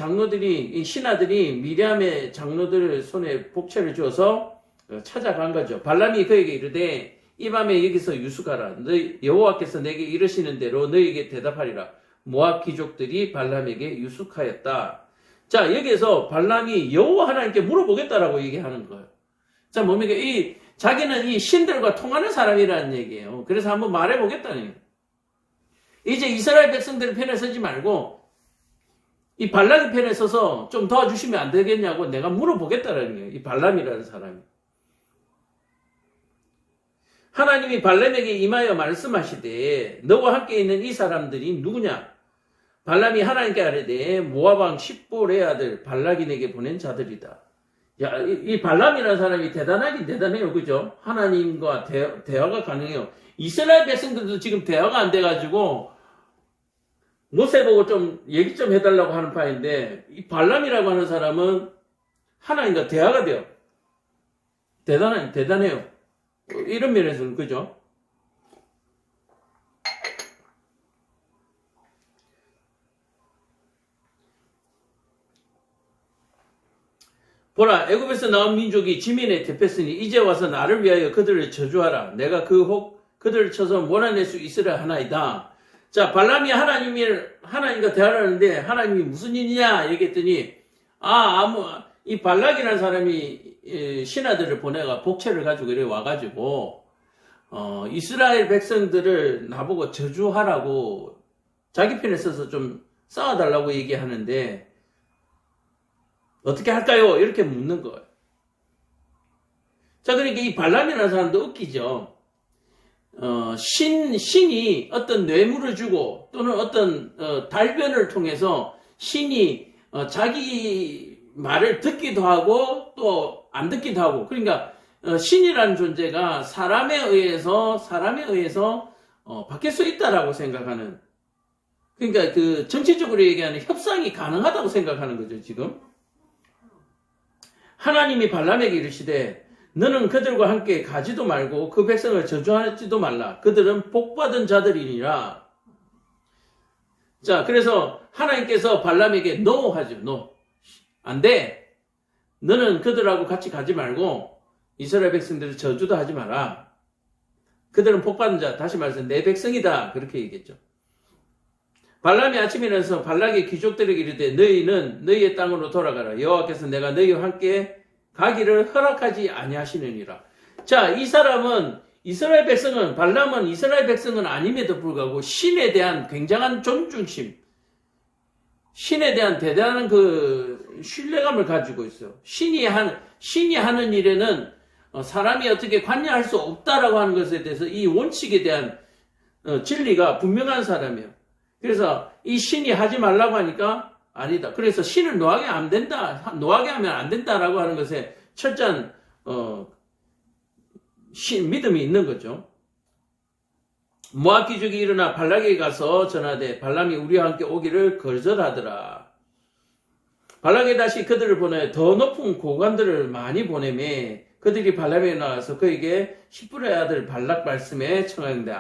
이 신하들이 미디안의 장로들 손에 복채를 주어서 찾아간 거죠. 발람이 그에게 이르되 이 밤에 여기서 유숙하라. 여호와께서 내게 이르시는 대로 너에게 대답하리라. 모압 귀족들이 발람에게 유숙하였다. 자, 여기에서 발람이 여호와 하나님께 물어보겠다라고 얘기하는 거예요. 자, 뭡니까? 자기는 이 신들과 통하는 사람이라는 얘기예요. 그래서 한번 말해보겠다는 얘기예요. 이제 이스라엘 백성들 편에 서지 말고 이 발람의 편에 서서 좀 도와주시면 안 되겠냐고 내가 물어보겠다라는 거예요. 이 발람이라는 사람이. 하나님이 발람에게 임하여 말씀하시되 너와 함께 있는 이 사람들이 누구냐? 발람이 하나님께 아뢰되 모압 왕 십볼의 아들 발락이 내게 보낸 자들이다. 야, 이 발람이라는 사람이 대단하긴 대단해요. 그죠? 하나님과 대화가 가능해요. 이스라엘 백성들도 지금 대화가 안 돼가지고 모세 보고 좀 얘기 좀 해달라고 하는 파인데 이 발람이라고 하는 사람은 하나님과 대화가 돼요. 대단해요. 이런 면에서는 그죠? 보라, 애굽에서 나온 민족이 지면에 덮였으니 이제 와서 나를 위하여 그들을 저주하라. 내가 그들을 쳐서 몰아낼 수 있으려 하나이다. 자, 발람이 하나님과 대화를 하는데 하나님이 무슨 일이냐 얘기했더니 이 발락이라는 사람이 신하들을 보내가 복채를 가지고 이래 와가지고 이스라엘 백성들을 나보고 저주하라고 자기 편에 서서 좀 싸워달라고 얘기하는데 어떻게 할까요? 이렇게 묻는 거예요. 자, 그러니까 이 발람이라는 사람도 웃기죠. 신이 어떤 뇌물을 주고 또는 어떤 달변을 통해서 신이 자기 말을 듣기도 하고 또 안 듣기도 하고, 그러니까 신이라는 존재가 사람에 의해서 바뀔 수 있다라고 생각하는, 그러니까 그 정치적으로 얘기하는 협상이 가능하다고 생각하는 거죠. 지금 하나님이 발람에게 이르시되 너는 그들과 함께 가지도 말고 그 백성을 저주하지도 말라. 그들은 복받은 자들이니라. 자, 그래서 하나님께서 발람에게 no 하죠. no. 안 돼. 너는 그들하고 같이 가지 말고 이스라엘 백성들을 저주도 하지 마라. 그들은 복받은 자, 다시 말해서 내 백성이다. 그렇게 얘기했죠. 발람이 아침에 일어나서 발락의 귀족들에게 이르되 너희는 너희의 땅으로 돌아가라. 여호와께서 내가 너희와 함께 가기를 허락하지 아니하시느니라. 자, 이 사람은 이스라엘 백성은, 발람은 이스라엘 백성은 아님에도 불구하고 신에 대한 굉장한 존중심, 신에 대한 대단한 그 신뢰감을 가지고 있어요. 신이 하는 일에는 사람이 어떻게 관여할 수 없다라고 하는 것에 대해서 이 원칙에 대한 진리가 분명한 사람이에요. 그래서 이 신이 하지 말라고 하니까 아니다. 그래서 신을 노하게 안 된다, 노하게 하면 안 된다라고 하는 것에 철저한 믿음이 있는 거죠. 모압 귀족이 일어나 발락에게 가서 전하되 발람이 우리와 함께 오기를 거절하더라. 발락이 다시 그들을 보내 더 높은 고관들을 많이 보내매 그들이 발람에게 나와서 그에게 10분의 아들 발락 말씀에 청하는데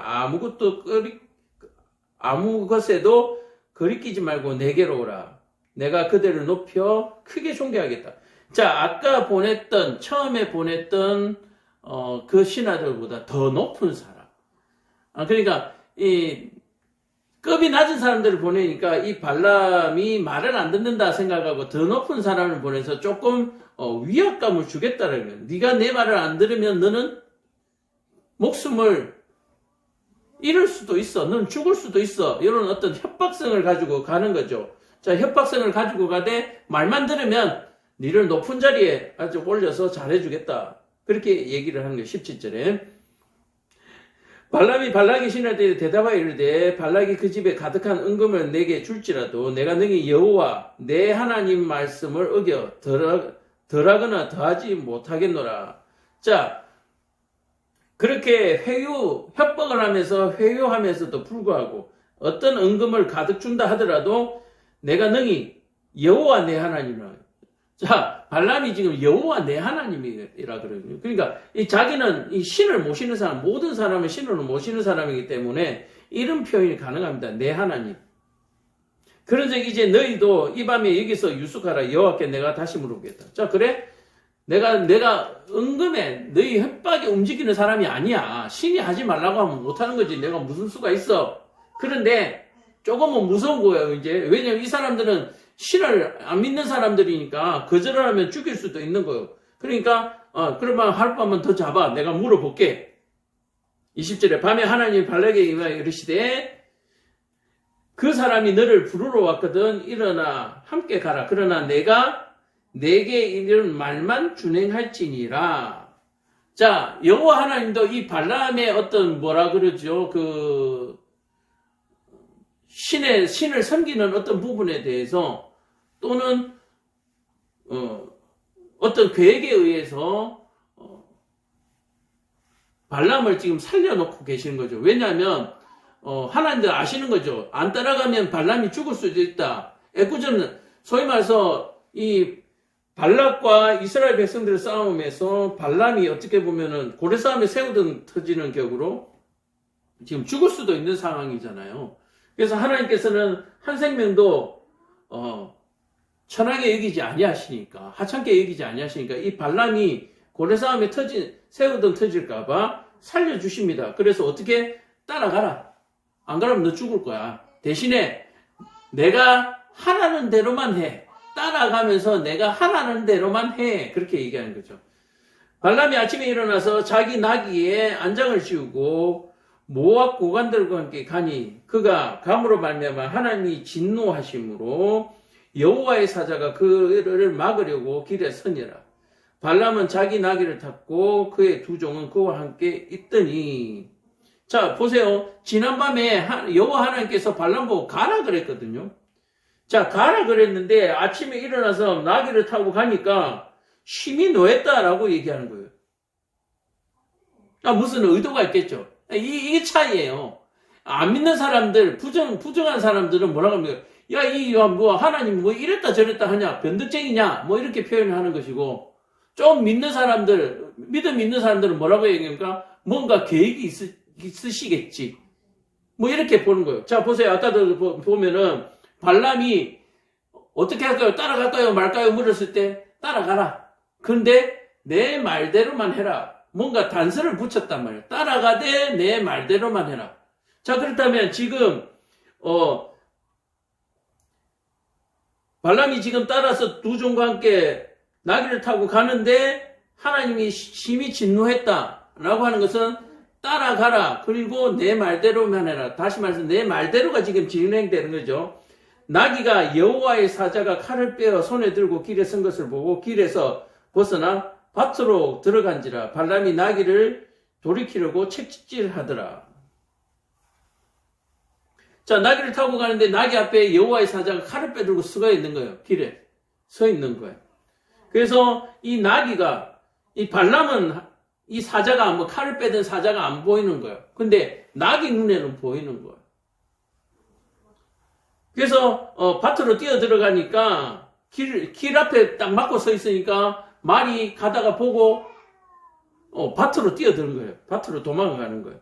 아무 것에도 거리끼지 말고 내게로 오라. 내가 그들을 높여 크게 존귀하겠다. 자, 아까 처음에 보냈던 그 신하들보다 더 높은 사람. 그러니까 이 급이 낮은 사람들을 보내니까 이 발람이 말을 안 듣는다 생각하고 더 높은 사람을 보내서 조금 위압감을 주겠다는 거예요. 네가 내 말을 안 들으면 너는 목숨을 잃을 수도 있어. 너는 죽을 수도 있어. 이런 어떤 협박성을 가지고 가는 거죠. 자, 협박성을 가지고 가되 말만 들으면 너를 높은 자리에 아주 올려서 잘해주겠다. 그렇게 얘기를 하는 거예요. 17절에. 발람이 발락의 신하들에게 대답하여 이르되 발락이 그 집에 가득한 은금을 내게 줄지라도 내가 능히 여호와 내 하나님 말씀을 어겨 덜하거나 더하지 못하겠노라. 자, 그렇게 협박을 하면서 회유하면서도 불구하고 어떤 은금을 가득 준다 하더라도 내가 능히 여호와 내 하나님이라. 자, 발람이 지금 여호와 내 하나님이라 그러거든요. 그러니까 자기는 이 신을 모시는 사람, 모든 사람은 신을 모시는 사람이기 때문에 이런 표현이 가능합니다. 내 하나님. 그런즉 이제 너희도 이 밤에 여기서 유숙하라. 여호와께 내가 다시 물어보겠다. 자, 그래? 내가 은금에 너희 협박에 움직이는 사람이 아니야. 신이 하지 말라고 하면 못하는 거지. 내가 무슨 수가 있어. 그런데 조금은 무서운 거예요, 이제. 왜냐면 이 사람들은 신을 안 믿는 사람들이니까 거절을 하면 죽일 수도 있는 거예요. 그러니까 그러면 하룻밤만 더 잡아. 내가 물어볼게. 20절에 밤에 하나님이 발락에게 이르시되 그 사람이 너를 부르러 왔거든. 일어나 함께 가라. 그러나 내가 내게 이런 말만 준행할지니라. 자, 여호와 하나님도 이 발람의 어떤 뭐라 그러죠? 그 신을 섬기는 어떤 부분에 대해서 또는 어떤 계획에 의해서 발람을 지금 살려놓고 계시는 거죠. 왜냐하면 하나님들 아시는 거죠. 안 따라가면 발람이 죽을 수도 있다. 애꿎은 소위 말해서 이 발락과 이스라엘 백성들의 싸움에서 발람이 어떻게 보면은 고래 싸움에 새우등 터지는 격으로 지금 죽을 수도 있는 상황이잖아요. 그래서 하나님께서는 한 생명도 천하게 여기지 아니하시니까, 하찮게 여기지 아니하시니까 이 발람이 고래 싸움에 새우등 터질까봐 살려주십니다. 그래서 어떻게 따라가라. 안 그러면 너 죽을 거야. 대신에 내가 하라는 대로만 해. 따라가면서 내가 하라는 대로만 해. 그렇게 얘기하는 거죠. 발람이 아침에 일어나서 자기 나귀에 안장을 씌우고 모압 고관들과 함께 가니 그가 감으로 말미암아 하나님이 진노하심으로 여호와의 사자가 그를 막으려고 길에 서니라. 발람은 자기 나귀를 탔고 그의 두 종은 그와 함께 있더니, 자 보세요. 지난밤에 여호와 하나님께서 발람 보고 가라 그랬거든요. 자 가라 그랬는데 아침에 일어나서 나귀를 타고 가니까 힘이 노했다라고 얘기하는 거예요. 무슨 의도가 있겠죠. 이게 차이예요. 안 믿는 사람들, 부정한 사람들은 뭐라고 합니까? 야, 하나님 이랬다 저랬다 하냐? 변덕쟁이냐? 이렇게 표현을 하는 것이고, 좀 믿는 사람들, 믿음 있는 사람들은 뭐라고 얘기합니까? 뭔가 계획이 있으시겠지. 이렇게 보는 거예요. 자, 보세요. 아까도 보면은, 발람이 어떻게 할까요? 따라갈까요? 말까요? 물었을 때, 따라가라. 그런데 내 말대로만 해라. 뭔가 단서를 붙였단 말이에요. 따라가되 내 말대로만 해라. 자, 그렇다면 지금 발람이 지금 따라서 두 종과 함께 나귀를 타고 가는데 하나님이 심히 진노했다라고 하는 것은 따라가라. 그리고 내 말대로만 해라. 다시 말해서 내 말대로가 지금 진행되는 거죠. 나귀가 여호와의 사자가 칼을 빼어 손에 들고 길에 선 것을 보고 길에서 벗어나 밭으로 들어간지라. 발람이 나귀를 돌이키려고 채찍질하더라. 자, 나귀를 타고 가는데 나귀 앞에 여호와의 사자가 칼을 빼들고 서 있는 거예요. 길에 서 있는 거예요. 그래서 이 나귀가, 이 발람은 이 사자가 칼을 빼든 사자가 안 보이는 거예요. 근데 나귀 눈에는 보이는 거예요. 그래서 밭으로 뛰어 들어가니까 길 앞에 딱 막고 서 있으니까 말이 가다가 보고 밭으로 뛰어드는 거예요. 밭으로 도망가는 거예요.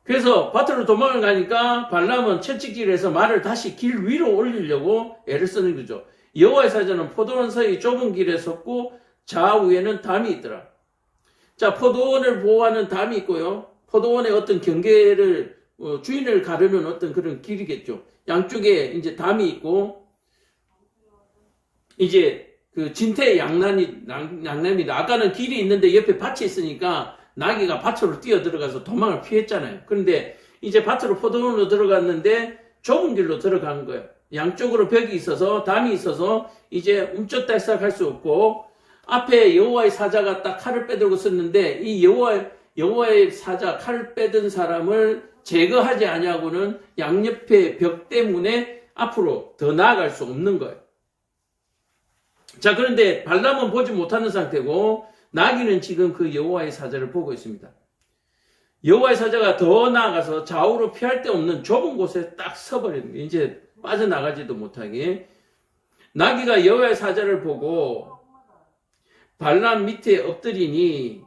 그래서 밭으로 도망을 가니까 발람은 채찍질해서 말을 다시 길 위로 올리려고 애를 쓰는 거죠. 여호와의 사자는 포도원 사이 좁은 길에 섰고 좌우에는 담이 있더라. 자, 포도원을 보호하는 담이 있고요. 포도원의 어떤 경계를 주인을 가르는 어떤 그런 길이겠죠. 양쪽에 이제 담이 있고 이제 그 진태 양남이다. 아까는 길이 있는데 옆에 밭이 있으니까 나귀가 밭으로 뛰어 들어가서 도망을 피했잖아요. 그런데 이제 밭으로 포도원으로 들어갔는데 좁은 길로 들어간 거예요. 양쪽으로 벽이 있어서 담이 있어서 이제 움쩍달싹 할 수 없고 앞에 여호와의 사자가 딱 칼을 빼들고 섰는데 이 여호와의 사자 칼을 빼든 사람을 제거하지 아니하고는 양옆의 벽 때문에 앞으로 더 나아갈 수 없는 거예요. 자, 그런데 발람은 보지 못하는 상태고 나귀는 지금 그 여호와의 사자를 보고 있습니다. 여호와의 사자가 더 나아가서 좌우로 피할 데 없는 좁은 곳에 딱 서버리는 거예요. 이제 빠져나가지도 못하게. 나귀가 여호와의 사자를 보고 발람 밑에 엎드리니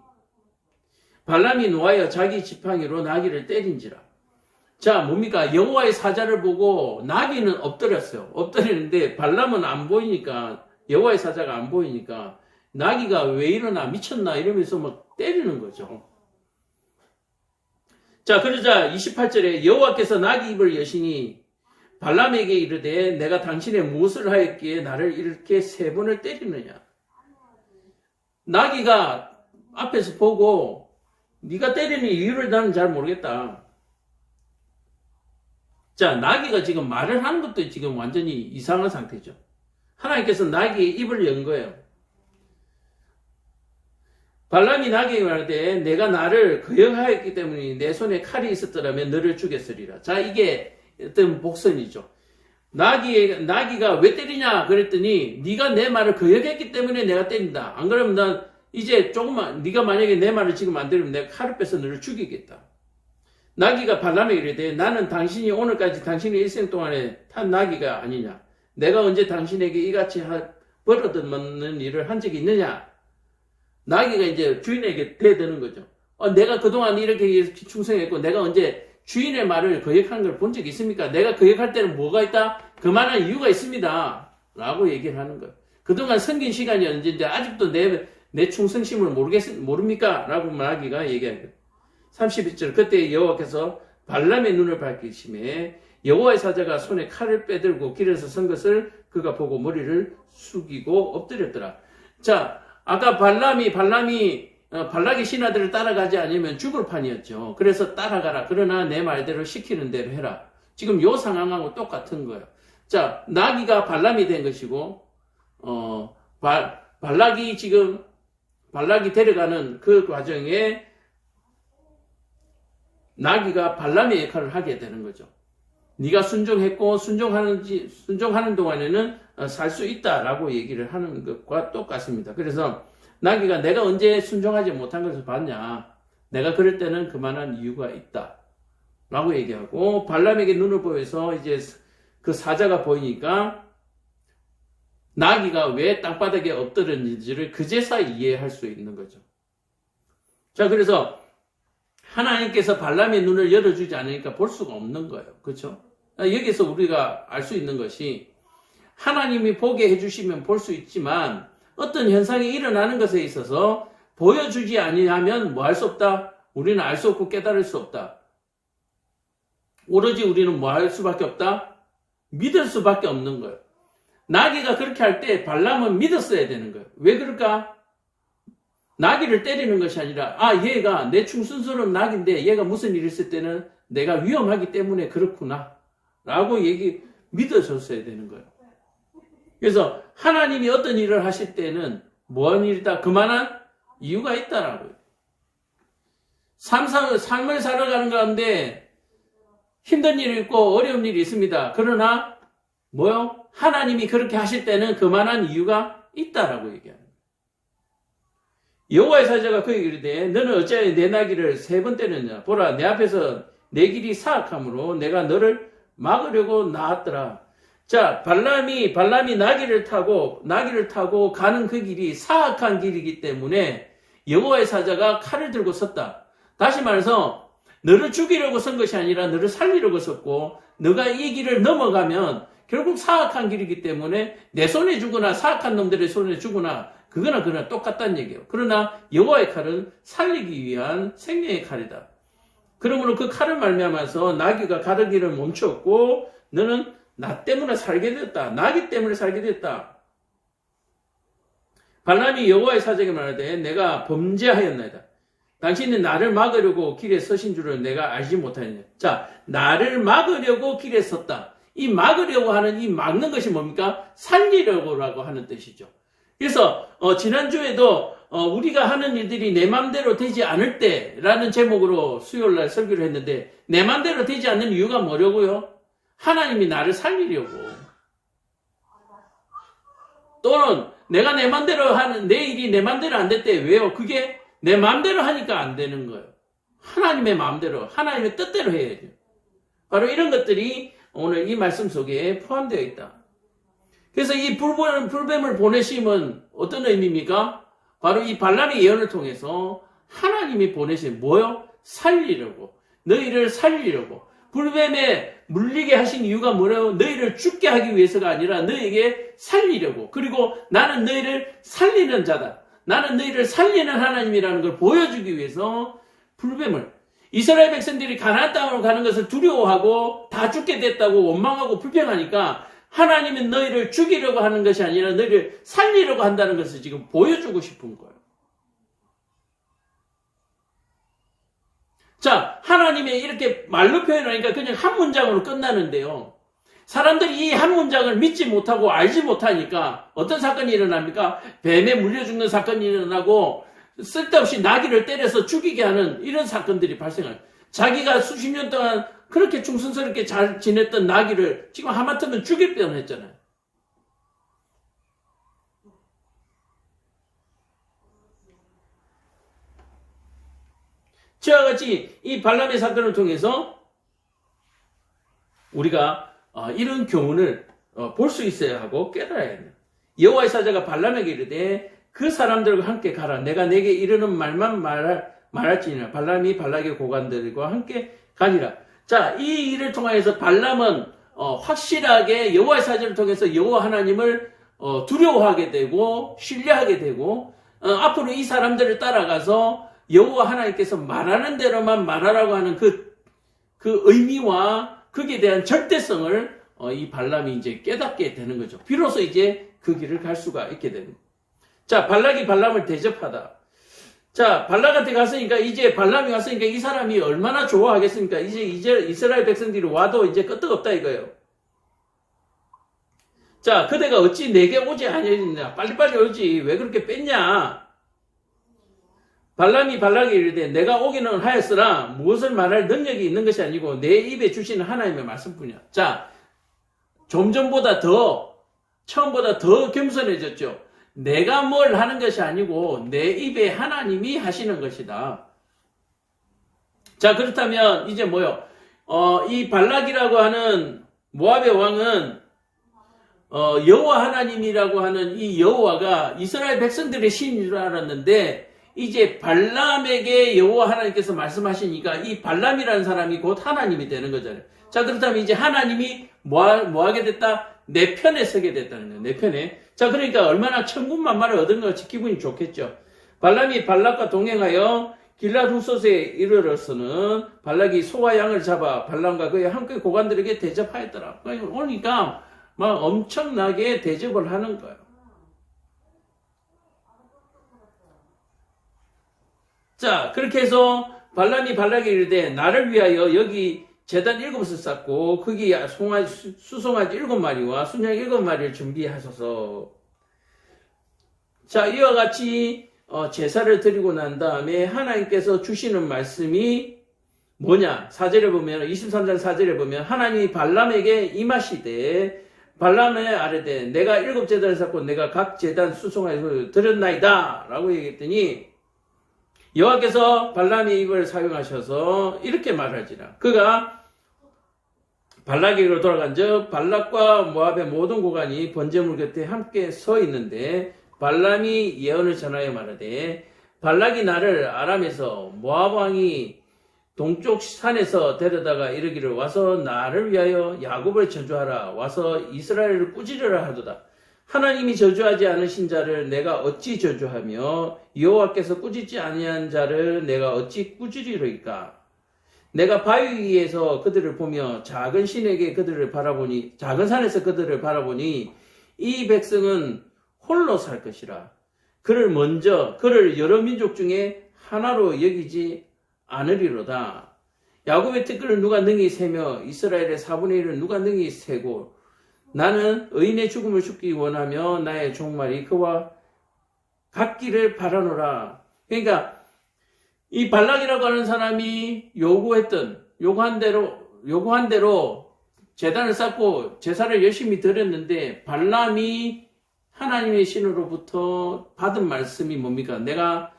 발람이 노하여 자기 지팡이로 나귀를 때린지라. 자, 뭡니까? 여호와의 사자를 보고 나귀는 엎드렸어요. 엎드리는데 발람은 안 보이니까, 여호와의 사자가 안 보이니까 나귀가 왜 이러나 미쳤나 이러면서 막 때리는 거죠. 자, 그러자 28절에 여호와께서 나귀 입을 여시니 발람에게 이르되 내가 당신의 무엇을 하였기에 나를 이렇게 3번을 때리느냐. 나귀가 앞에서 보고 네가 때리는 이유를 나는 잘 모르겠다. 자, 나귀가 지금 말을 하는 것도 지금 완전히 이상한 상태죠. 하나님께서 나귀의 입을 연 거예요. 발람이 나귀에게 말하되 내가 나를 거역하였기 때문에 내 손에 칼이 있었더라면 너를 죽였으리라. 자, 이게 어떤 복선이죠. 나귀가 왜 때리냐 그랬더니 네가 내 말을 거역했기 때문에 내가 때린다. 안 그러면 난 이제 조금만, 네가 만약에 내 말을 지금 안 들으면 내가 칼을 빼서 너를 죽이겠다. 나귀가 발람에게 이르되 나는 당신이 오늘까지 당신의 일생 동안에 탄 나귀가 아니냐. 내가 언제 당신에게 이같이 버릇없는 일을 한 적이 있느냐. 나귀가 이제 주인에게 대드는 거죠. 내가 그동안 이렇게 충성했고 내가 언제 주인의 말을 거역한 걸 본 적이 있습니까? 내가 거역할 때는 뭐가 있다? 그만한 이유가 있습니다. 라고 얘기를 하는 거예요. 그동안 섬긴 시간이 언제인데 아직도 내 충성심을 모릅니까? 라고 나귀가 얘기하는 거예요. 31절 그때 여호와께서 발람의 눈을 밝히심에 여호와의 사자가 손에 칼을 빼들고 길에서 선 것을 그가 보고 머리를 숙이고 엎드렸더라. 자, 아까 발락이 신하들을 따라가지 않으면 죽을 판이었죠. 그래서 따라가라. 그러나 내 말대로 시키는 대로 해라. 지금 요 상황하고 똑같은 거예요. 자, 나귀가 발람이 된 것이고, 발락이 데려가는 그 과정에 나귀가 발람의 역할을 하게 되는 거죠. 네가 순종했고 순종하는 동안에는 살 수 있다라고 얘기를 하는 것과 똑같습니다. 그래서 나귀가 내가 언제 순종하지 못한 것을 봤냐? 내가 그럴 때는 그만한 이유가 있다. 라고 얘기하고, 발람에게 눈을 보여서 이제 그 사자가 보이니까 나귀가 왜 땅바닥에 엎드렸는지를 그제서 이해할 수 있는 거죠. 자, 그래서 하나님께서 발람의 눈을 열어주지 않으니까 볼 수가 없는 거예요. 그렇죠? 여기서 우리가 알 수 있는 것이, 하나님이 보게 해주시면 볼 수 있지만 어떤 현상이 일어나는 것에 있어서 보여주지 아니하면 뭐 할 수 없다? 우리는 알 수 없고 깨달을 수 없다. 오로지 우리는 뭐 할 수밖에 없다? 믿을 수밖에 없는 거예요. 나귀가 그렇게 할 때 발람은 믿었어야 되는 거예요. 왜 그럴까? 나귀를 때리는 것이 아니라, 얘가 내 충성스러운 나귀인데 얘가 무슨 일 있을 때는 내가 위험하기 때문에 그렇구나 라고 믿어줬어야 되는 거예요. 그래서 하나님이 어떤 일을 하실 때는 뭐한 일이다? 그만한 이유가 있다라고요. 삶을 살아가는 가운데 힘든 일이 있고 어려운 일이 있습니다. 그러나 하나님이 그렇게 하실 때는 그만한 이유가 있다라고 얘기합니다. 여호와의 사자가 그에게 이르되 너는 어찌하여 내 나귀를 3번 때렸냐? 보라, 내 앞에서 내 길이 사악함으로 내가 너를 막으려고 나왔더라. 자, 발람이 나귀를 타고 가는 그 길이 사악한 길이기 때문에 여호와의 사자가 칼을 들고 섰다. 다시 말해서 너를 죽이려고 선 것이 아니라 너를 살리려고 섰고, 너가 이 길을 넘어가면 결국 사악한 길이기 때문에 내 손에 주거나 사악한 놈들의 손에 주거나 그거나 똑같다는 얘기예요. 그러나 여호와의 칼은 살리기 위한 생명의 칼이다. 그러므로 그 칼을 말미암아서 나귀가 가르기를 멈췄고 너는 나 때문에 살게 됐다. 나귀 때문에 살게 됐다. 발람이 여호와의 사자에게 말하되 내가 범죄하였나이다. 당신은 나를 막으려고 길에 서신 줄을 내가 알지 못하였냐. 자, 나를 막으려고 길에 섰다. 이 막으려고 하는 이 막는 것이 뭡니까? 살리려고라고 하는 뜻이죠. 그래서 지난주에도 우리가 하는 일들이 내 맘대로 되지 않을 때라는 제목으로 수요일날 설교를 했는데, 내 맘대로 되지 않는 이유가 뭐냐고요? 하나님이 나를 살리려고. 또는 내가 내 맘대로 하는 내 일이 내 맘대로 안 될 때 왜요? 그게 내 맘대로 하니까 안 되는 거예요. 하나님의 마음대로, 하나님의 뜻대로 해야죠. 바로 이런 것들이 오늘 이 말씀 속에 포함되어 있다. 그래서 이 불뱀을 보내심은 어떤 의미입니까? 바로 이 발람의 예언을 통해서 하나님이 보내신 뭐요? 살리려고. 너희를 살리려고. 불뱀에 물리게 하신 이유가 뭐냐고? 너희를 죽게 하기 위해서가 아니라 너희에게 살리려고. 그리고 나는 너희를 살리는 자다. 나는 너희를 살리는 하나님이라는 걸 보여주기 위해서 불뱀을, 이스라엘 백성들이 가나안 땅으로 가는 것을 두려워하고 다 죽게 됐다고 원망하고 불평하니까 하나님은 너희를 죽이려고 하는 것이 아니라 너희를 살리려고 한다는 것을 지금 보여주고 싶은 거예요. 자, 하나님의 이렇게 말로 표현하니까 그냥 한 문장으로 끝나는데요. 사람들이 이 한 문장을 믿지 못하고 알지 못하니까 어떤 사건이 일어납니까? 뱀에 물려 죽는 사건이 일어나고 쓸데없이 나귀를 때려서 죽이게 하는 이런 사건들이 발생해요. 자기가 수십 년 동안 그렇게 충성스럽게 잘 지냈던 나귀를 지금 하마터면 죽일 뻔했잖아요. 저와 같이 이 발람의 사건을 통해서 우리가 이런 교훈을 볼 수 있어야 하고 깨달아야 해요. 여호와의 사자가 발람에게 이르되 그 사람들과 함께 가라. 내가 내게 이르는 말만 말할지니라. 발람이 발락의 고관들과 함께 가니라. 자, 이 일을 통해서 발람은 확실하게 여호와의 사자를 통해서 여호와 하나님을 두려워하게 되고 신뢰하게 되고 앞으로 이 사람들을 따라가서 여호와 하나님께서 말하는 대로만 말하라고 하는 그 의미와 거기에 대한 절대성을 이 발람이 이제 깨닫게 되는 거죠. 비로소 이제 그 길을 갈 수가 있게 됩니다. 자, 발락이 발람을 대접하다. 자, 발락한테 갔으니까, 이제 발람이 갔으니까 이 사람이 얼마나 좋아하겠습니까? 이제 이스라엘 백성들이 와도 이제 끄떡없다 이거예요. 자, 그대가 어찌 내게 오지 아니하느냐? 빨리빨리 오지. 왜 그렇게 뺐냐? 발람이 발락에게 이르되 내가 오기는 하였으나 무엇을 말할 능력이 있는 것이 아니고 내 입에 주시는 하나님의 말씀뿐이야. 자, 좀 전보다 처음보다 더 겸손해졌죠. 내가 뭘 하는 것이 아니고 내 입에 하나님이 하시는 것이다. 자, 그렇다면 이제 뭐요? 이 발락이라고 하는 모압의 왕은 여호와 하나님이라고 하는 이 여호와가 이스라엘 백성들의 신인 줄 알았는데 이제 발람에게 여호와 하나님께서 말씀하시니까 이 발람이라는 사람이 곧 하나님이 되는 거잖아요. 자, 그렇다면 이제 하나님이 뭐 하게 됐다? 내 편에 서게 됐다는 거예요. 내 편에. 자, 그러니까 얼마나 천군만마를 얻은 것이 기분이 좋겠죠. 발람이 발락과 동행하여 길랏 후솥에 이르러서는 발락이 소와 양을 잡아 발람과 그의 함께 고관들에게 대접하였더라. 그러니까 막 엄청나게 대접을 하는 거예요. 자, 그렇게 해서 발람이 발락에게 이르되 나를 위하여 여기 제단 7곳을 쌓고 거기 수송아지 7마리와 순양 7마리를 준비하소서. 자, 이와 같이 제사를 드리고 난 다음에 하나님께서 주시는 말씀이 뭐냐? 4절에 보면 23장 4절에 보면 하나님이 발람에게 임하시되 발람에 아뢰되 내가 7제단을 쌓고 내가 각 제단 수송아지를 드렸나이다 라고 얘기했더니 여호와께서 발람의 입을 사용하셔서 이렇게 말하지라. 그가 발락에게로 돌아간 즉 발락과 모압의 모든 고관이 번제물 곁에 함께 서 있는데 발람이 예언을 전하여 말하되 발락이 나를 아람에서 모압 왕이 동쪽 산에서 데려다가 이르기를 와서 나를 위하여 야곱을 저주하라 와서 이스라엘을 꾸짖으라 하도다. 하나님이 저주하지 않으신 자를 내가 어찌 저주하며 여호와께서 꾸짖지 아니한 자를 내가 어찌 꾸짖으리까? 내가 바위 위에서 그들을 보며 작은 산에서 그들을 바라보니 이 백성은 홀로 살 것이라. 그를 여러 민족 중에 하나로 여기지 않으리로다. 야곱의 티끌을 누가 능히 세며 이스라엘의 4분의 1을 누가 능히 세고 나는 의인의 죽음을 죽기 원하며 나의 종말이 그와 같기를 바라노라. 그러니까 이 발락이라고 하는 사람이 요구한 대로 제단을 쌓고 제사를 열심히 드렸는데 발람이 하나님의 신으로부터 받은 말씀이 뭡니까? 내가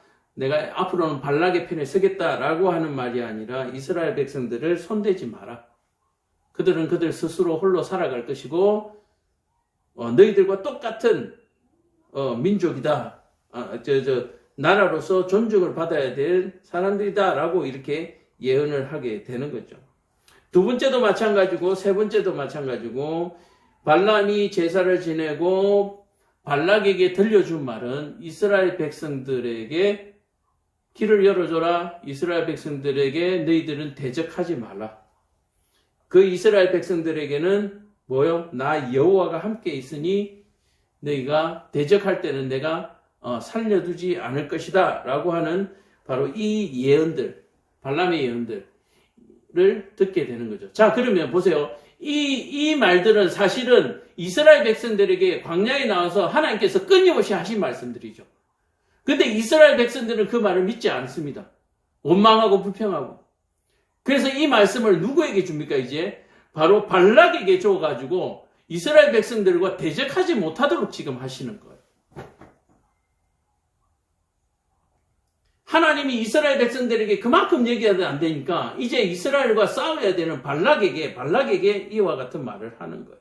앞으로는 발락의 편에 서겠다라고 하는 말이 아니라 이스라엘 백성들을 손대지 마라. 그들은 그들 스스로 홀로 살아갈 것이고 너희들과 똑같은 민족이다. 나라로서 존중을 받아야 될 사람들이다 라고 이렇게 예언을 하게 되는 거죠. 두 번째도 마찬가지고 세 번째도 마찬가지고 발람이 제사를 지내고 발락에게 들려준 말은 이스라엘 백성들에게 길을 열어줘라. 이스라엘 백성들에게 너희들은 대적하지 말라. 그 이스라엘 백성들에게는 뭐요? 나 여호와가 함께 있으니 너희가 대적할 때는 내가 살려두지 않을 것이다 라고 하는 바로 이 예언들, 발람의 예언들을 듣게 되는 거죠. 자, 그러면 보세요. 이 말들은 사실은 이스라엘 백성들에게 광야에 나와서 하나님께서 끊임없이 하신 말씀들이죠. 근데 이스라엘 백성들은 그 말을 믿지 않습니다. 원망하고 불평하고. 그래서 이 말씀을 누구에게 줍니까, 이제? 바로 발락에게 줘가지고 이스라엘 백성들과 대적하지 못하도록 지금 하시는 거예요. 하나님이 이스라엘 백성들에게 그만큼 얘기하면 안 되니까 이제 이스라엘과 싸워야 되는 발락에게 이와 같은 말을 하는 거예요.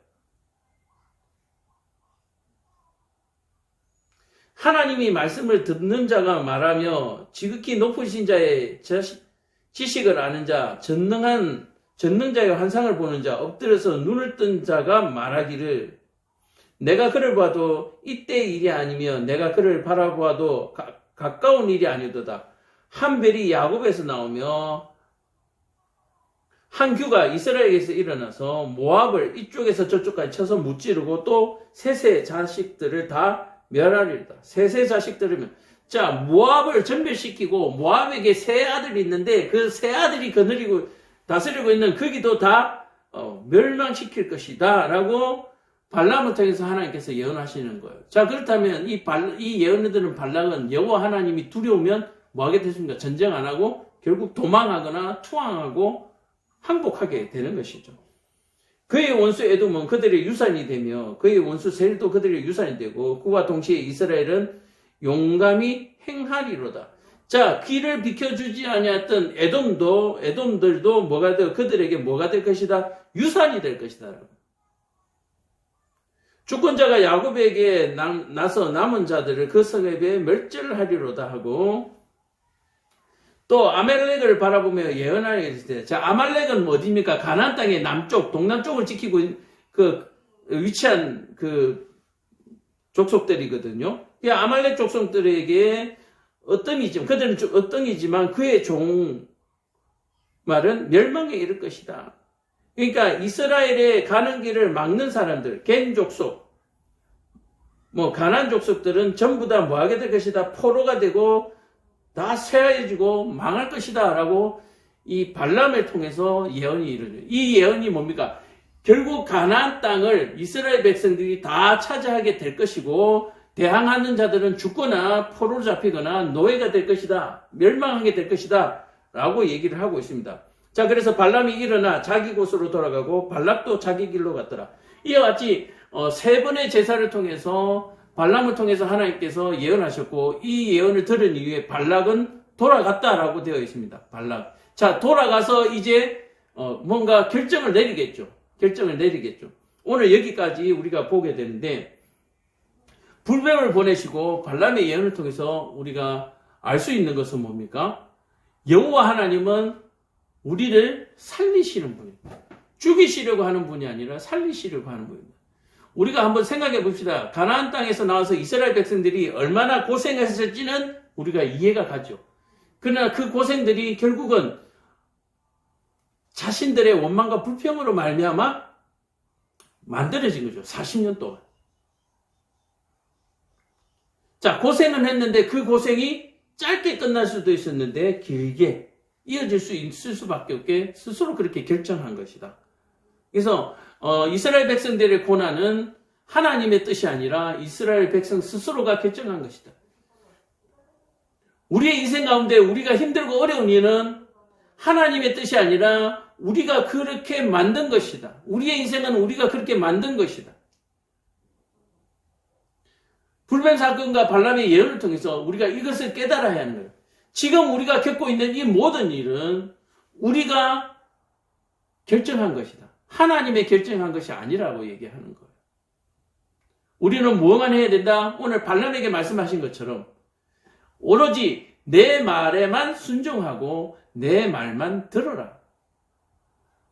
하나님이 말씀을 듣는 자가 말하며 지극히 높으신 자의 지식을 아는 자, 전능자의 환상을 보는 자, 엎드려서 눈을 뜬 자가 말하기를 내가 그를 봐도 이때의 일이 아니며 내가 그를 바라보아도 가까운 일이 아니도다. 한 별이 야곱에서 나오며 한 규가 이스라엘에서 일어나서 모압을 이쪽에서 저쪽까지 쳐서 무찌르고 또 셋의 자식들을 다 멸하리로다. 셋의 자식들이면. 자, 모압을 전멸시키고 모압에게 세 아들이 있는데 그 세 아들이 거느리고 다스리고 있는 거기도 다 멸망시킬 것이다 라고 발람을 통해서 하나님께서 예언하시는 거예요. 자, 그렇다면 이 예언을 들은 발락은 여호와 하나님이 두려우면 뭐 하게 됐습니까? 전쟁 안 하고 결국 도망하거나 투항하고 항복하게 되는 것이죠. 그의 원수 에돔은 그들의 유산이 되며 그의 원수 셀도 그들의 유산이 되고 그와 동시에 이스라엘은 용감히 행하리로다. 자, 길을 비켜주지 아니했던 에돔들도 뭐가 될 그들에게 뭐가 될 것이다? 유산이 될 것이다. 주권자가 야곱에게 나서 남은 자들을 그 성에 비해 멸절하리로다 하고 또 아말렉을 바라보며 예언하였을 때, 자, 아말렉은 어디입니까? 가나안 땅의 남쪽, 동남쪽을 지키고 위치한 그 족속들이거든요. 이 아말렉 족속들에게 그들은 어떤이지만 그의 종 말은 멸망에 이를 것이다. 그러니까 이스라엘에 가는 길을 막는 사람들, 겐 족속, 가나안 족속들은 전부 다 뭐하게 될 것이다. 포로가 되고 다 쇠하여지고 망할 것이다 라고 이 발람을 통해서 예언이 이루어져요. 이 예언이 뭡니까? 결국 가나안 땅을 이스라엘 백성들이 다 차지하게 될 것이고 대항하는 자들은 죽거나 포로로 잡히거나 노예가 될 것이다. 멸망하게 될 것이다 라고 얘기를 하고 있습니다. 자, 그래서 발람이 일어나 자기 곳으로 돌아가고 발락도 자기 길로 갔더라. 이와 같이 세 번의 제사를 통해서 발람을 통해서 하나님께서 예언하셨고 이 예언을 들은 이후에 발락은 돌아갔다라고 되어 있습니다. 발락. 자, 돌아가서 이제 뭔가 결정을 내리겠죠. 오늘 여기까지 우리가 보게 되는데 불뱀을 보내시고 발람의 예언을 통해서 우리가 알 수 있는 것은 뭡니까? 여호와 하나님은 우리를 살리시는 분입니다. 죽이시려고 하는 분이 아니라 살리시려고 하는 분입니다. 우리가 한번 생각해 봅시다. 가나안 땅에서 나와서 이스라엘 백성들이 얼마나 고생했을지는 우리가 이해가 가죠. 그러나 그 고생들이 결국은 자신들의 원망과 불평으로 말미암아 만들어진 거죠. 40년 동안. 자, 고생은 했는데 그 고생이 짧게 끝날 수도 있었는데 길게 이어질 수 있을 수밖에 없게 스스로 그렇게 결정한 것이다. 그래서 이스라엘 백성들의 고난은 하나님의 뜻이 아니라 이스라엘 백성 스스로가 결정한 것이다. 우리의 인생 가운데 우리가 힘들고 어려운 일은 하나님의 뜻이 아니라 우리가 그렇게 만든 것이다. 우리의 인생은 우리가 그렇게 만든 것이다. 불뱀 사건과 발람의 예언을 통해서 우리가 이것을 깨달아야 하는 거예요. 지금 우리가 겪고 있는 이 모든 일은 우리가 결정한 것이다. 하나님의 결정한 것이 아니라고 얘기하는 거예요. 우리는 무엇만 해야 된다? 오늘 발람에게 말씀하신 것처럼 오로지 내 말에만 순종하고 내 말만 들어라.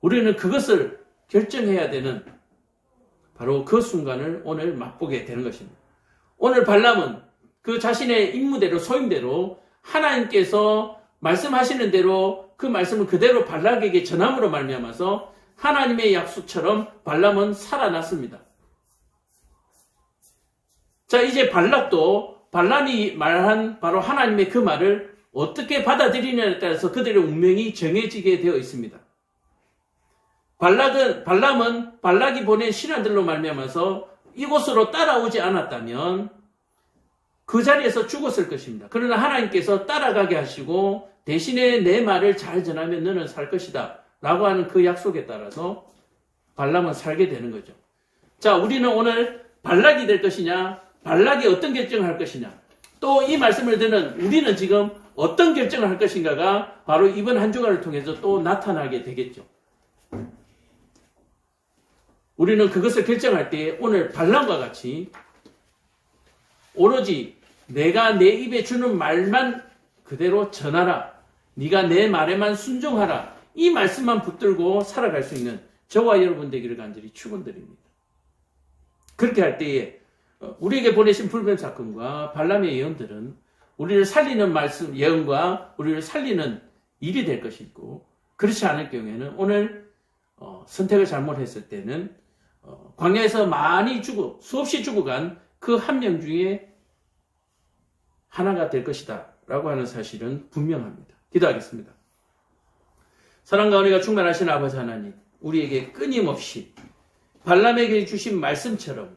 우리는 그것을 결정해야 되는 바로 그 순간을 오늘 맛보게 되는 것입니다. 오늘 발람은 그 자신의 임무대로 소임대로 하나님께서 말씀하시는 대로 그 말씀을 그대로 발락에게 전함으로 말미암아서 하나님의 약속처럼 발람은 살아났습니다. 자, 이제 발락도 발람이 말한 바로 하나님의 그 말을 어떻게 받아들이냐에 따라서 그들의 운명이 정해지게 되어 있습니다. 발람은 발락이 보낸 신하들로 말미암아서 이곳으로 따라오지 않았다면 그 자리에서 죽었을 것입니다. 그러나 하나님께서 따라가게 하시고 대신에 내 말을 잘 전하면 너는 살 것이다 라고 하는 그 약속에 따라서 발람은 살게 되는 거죠. 자, 우리는 오늘 발락이 될 것이냐, 발락이 어떤 결정을 할 것이냐, 또 이 말씀을 듣는 우리는 지금 어떤 결정을 할 것인가가 바로 이번 한 주간을 통해서 또 나타나게 되겠죠. 우리는 그것을 결정할 때 오늘 발람과 같이 오로지 내가 내 입에 주는 말만 그대로 전하라. 네가 내 말에만 순종하라. 이 말씀만 붙들고 살아갈 수 있는 저와 여러분 되기를 간절히 축원드립니다. 그렇게 할 때에 우리에게 보내신 불뱀 사건과 발람의 예언들은 우리를 살리는 말씀, 예언과 우리를 살리는 일이 될 것이고, 그렇지 않을 경우에는 오늘 선택을 잘못했을 때는 광야에서 많이 수없이 죽어간 그 한 명 중에 하나가 될 것이다 라고 하는 사실은 분명합니다. 기도하겠습니다. 사랑과 은혜가 충만하신 아버지 하나님, 우리에게 끊임없이 발람에게 주신 말씀처럼